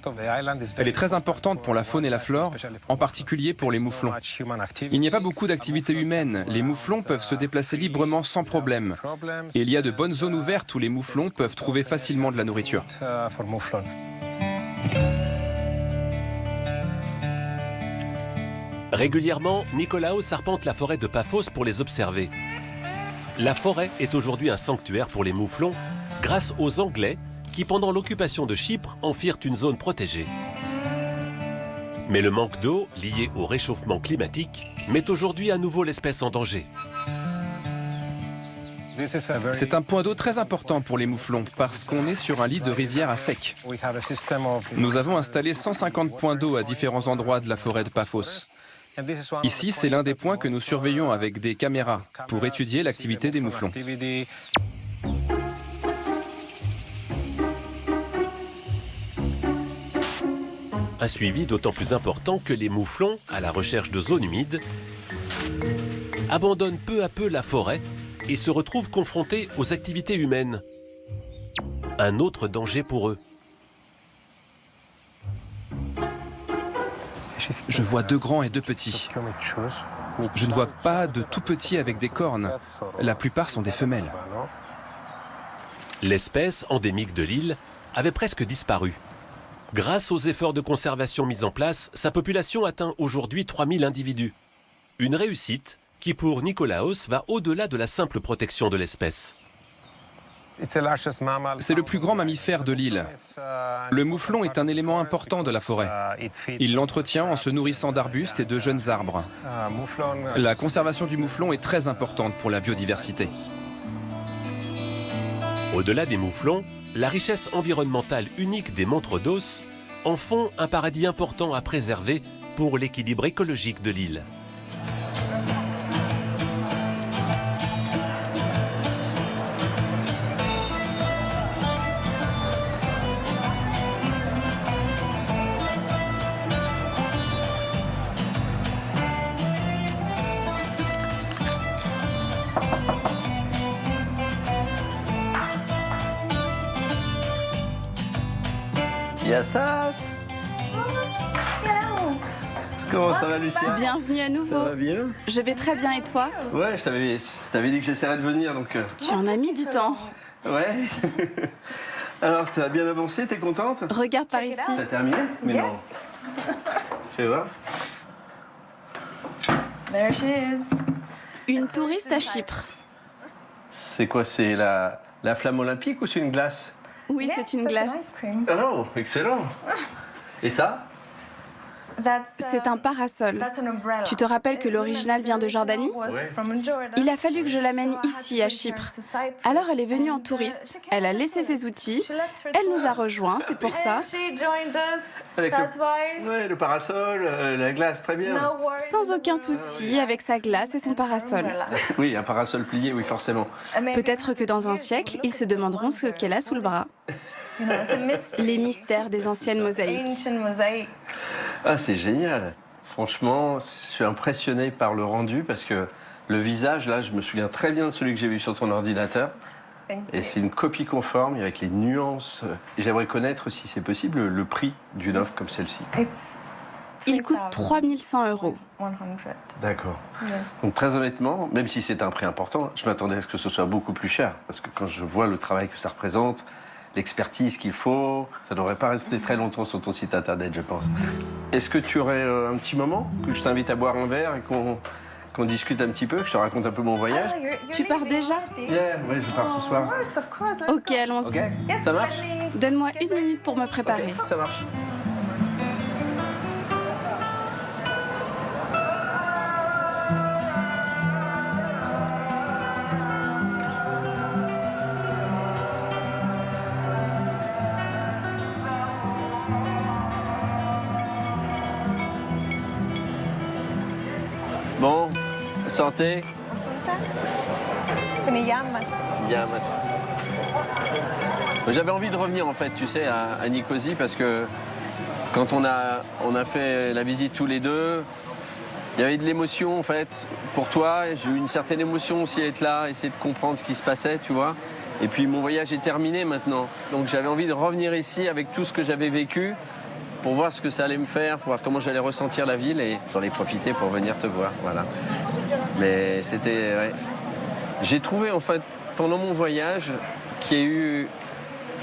Elle est très importante pour la faune et la flore, en particulier pour les mouflons. Il n'y a pas beaucoup d'activités humaines. Les mouflons peuvent se déplacer librement sans problème. Et il y a de bonnes zones ouvertes où les mouflons peuvent trouver facilement de la nourriture. Régulièrement, Nikolaos arpente la forêt de Paphos pour les observer. La forêt est aujourd'hui un sanctuaire pour les mouflons grâce aux Anglais qui, pendant l'occupation de Chypre, en firent une zone protégée. Mais le manque d'eau, lié au réchauffement climatique, met aujourd'hui à nouveau l'espèce en danger. C'est un point d'eau très important pour les mouflons parce qu'on est sur un lit de rivière à sec. Nous avons installé 150 points d'eau à différents endroits de la forêt de Paphos. Ici, c'est l'un des points que nous surveillons avec des caméras pour étudier l'activité des mouflons. Un suivi d'autant plus important que les mouflons, à la recherche de zones humides, abandonnent peu à peu la forêt et se retrouvent confrontés aux activités humaines. Un autre danger pour eux. Je vois 2 grands et 2 petits. Je ne vois pas de tout petits avec des cornes. La plupart sont des femelles. L'espèce endémique de l'île avait presque disparu. Grâce aux efforts de conservation mis en place, sa population atteint aujourd'hui 3000 individus. Une réussite qui, pour Nikolaos, va au-delà de la simple protection de l'espèce. C'est le plus grand mammifère de l'île. Le mouflon est un élément important de la forêt. Il l'entretient en se nourrissant d'arbustes et de jeunes arbres. La conservation du mouflon est très importante pour la biodiversité. Au-delà des mouflons, la richesse environnementale unique des montres d'os en font un paradis important à préserver pour l'équilibre écologique de l'île. Yassas. Comment ça va, Lucia? Bienvenue à nouveau. Ça va bien? Je vais très bien et toi? Ouais, je t'avais dit que j'essaierais de venir, donc... Tu en as mis du temps. Ouais. Alors, t'as bien avancé, t'es contente? Regarde par ici. T'as terminé? Mais non. Fais voir. There she is. Une touriste à Chypre. C'est quoi, c'est la flamme olympique ou c'est une glace? Oui, c'est une glace. Oh, excellent. Et ça? C'est un parasol. Tu te rappelles que l'original vient de Jordanie? Il a fallu que je l'amène ici, à Chypre. Alors elle est venue en touriste. Elle a laissé ses outils. Elle nous a rejoints, c'est pour ça. Avec le parasol, la glace, très bien. Sans aucun souci, avec sa glace et son parasol. Oui, un parasol plié, oui, forcément. Peut-être que dans un siècle, ils se demanderont ce qu'elle a sous le bras. Les mystères des anciennes mosaïques. Ah, c'est génial. Franchement, je suis impressionné par le rendu parce que le visage, là, je me souviens très bien de celui que j'ai vu sur ton ordinateur. Et c'est une copie conforme avec les nuances. Et j'aimerais connaître, si c'est possible, le prix d'une œuvre comme celle-ci. Il coûte 3100 €. D'accord. Donc très honnêtement, même si c'est un prix important, je m'attendais à ce que ce soit beaucoup plus cher. Parce que quand je vois le travail que ça représente, l'expertise qu'il faut, ça ne devrait pas rester très longtemps sur ton site internet, je pense. Est-ce que tu aurais un petit moment que je t'invite à boire un verre et qu'on discute un petit peu, que je te raconte un peu mon voyage? Tu pars déjà? Oui, je pars ce soir. Ok, allons-y. Okay. Ça marche? Donne-moi 1 minute pour me préparer. Okay, ça marche. Bon, santé. Yamas. J'avais envie de revenir en fait, tu sais, à Nicosie parce que quand on a fait la visite tous les deux, il y avait de l'émotion en fait pour toi. J'ai eu une certaine émotion aussi à être là, essayer de comprendre ce qui se passait, tu vois. Et puis mon voyage est terminé maintenant, donc j'avais envie de revenir ici avec tout ce que j'avais vécu, pour voir ce que ça allait me faire, pour voir comment j'allais ressentir la ville et j'en ai profité pour venir te voir, voilà. Mais c'était... Ouais. J'ai trouvé en fait pendant mon voyage que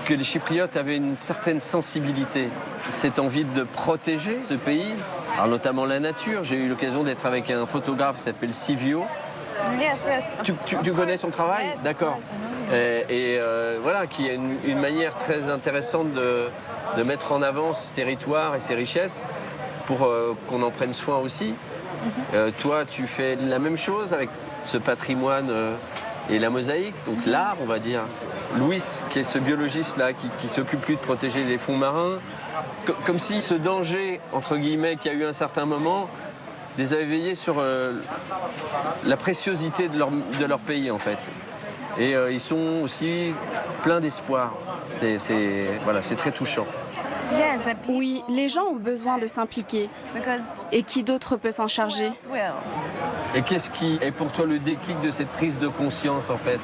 les Chypriotes avaient une certaine sensibilité, cette envie de protéger ce pays, alors notamment la nature. J'ai eu l'occasion d'être avec un photographe qui s'appelle Sivio. Tu connais son travail? D'accord. Et voilà, qui a une manière très intéressante de mettre en avant ce territoire et ses richesses pour qu'on en prenne soin aussi. Toi, tu fais la même chose avec ce patrimoine et la mosaïque, donc l'art, on va dire. Louis, qui est ce biologiste-là, qui s'occupe plus de protéger les fonds marins, comme si ce danger, entre guillemets, qu'il y a eu un certain moment, les a éveillés sur la préciosité de leur pays en fait. Et ils sont aussi pleins d'espoir. C'est très touchant. Oui, les gens ont besoin de s'impliquer. Et qui d'autre peut s'en charger? Et qu'est-ce qui est pour toi le déclic de cette prise de conscience en fait?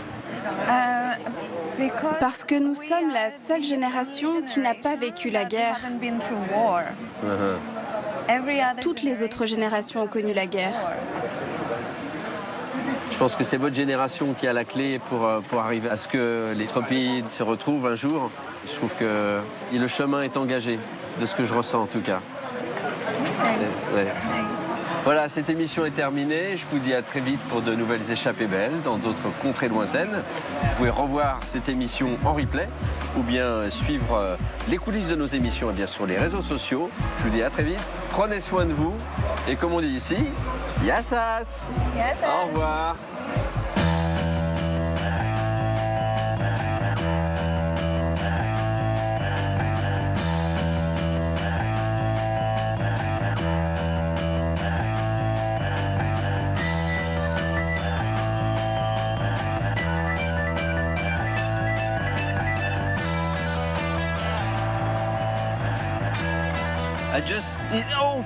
Parce que nous sommes la seule génération qui n'a pas vécu la guerre. Toutes les autres générations ont connu la guerre. Je pense que c'est votre génération qui a la clé pour arriver à ce que les trois pays se retrouvent un jour. Je trouve que le chemin est engagé, de ce que je ressens en tout cas. Ouais. Voilà, cette émission est terminée. Je vous dis à très vite pour de nouvelles échappées belles dans d'autres contrées lointaines. Vous pouvez revoir cette émission en replay ou bien suivre les coulisses de nos émissions sur les réseaux sociaux. Je vous dis à très vite. Prenez soin de vous. Et comme on dit ici, Yassas. Au revoir. I just need... Oh!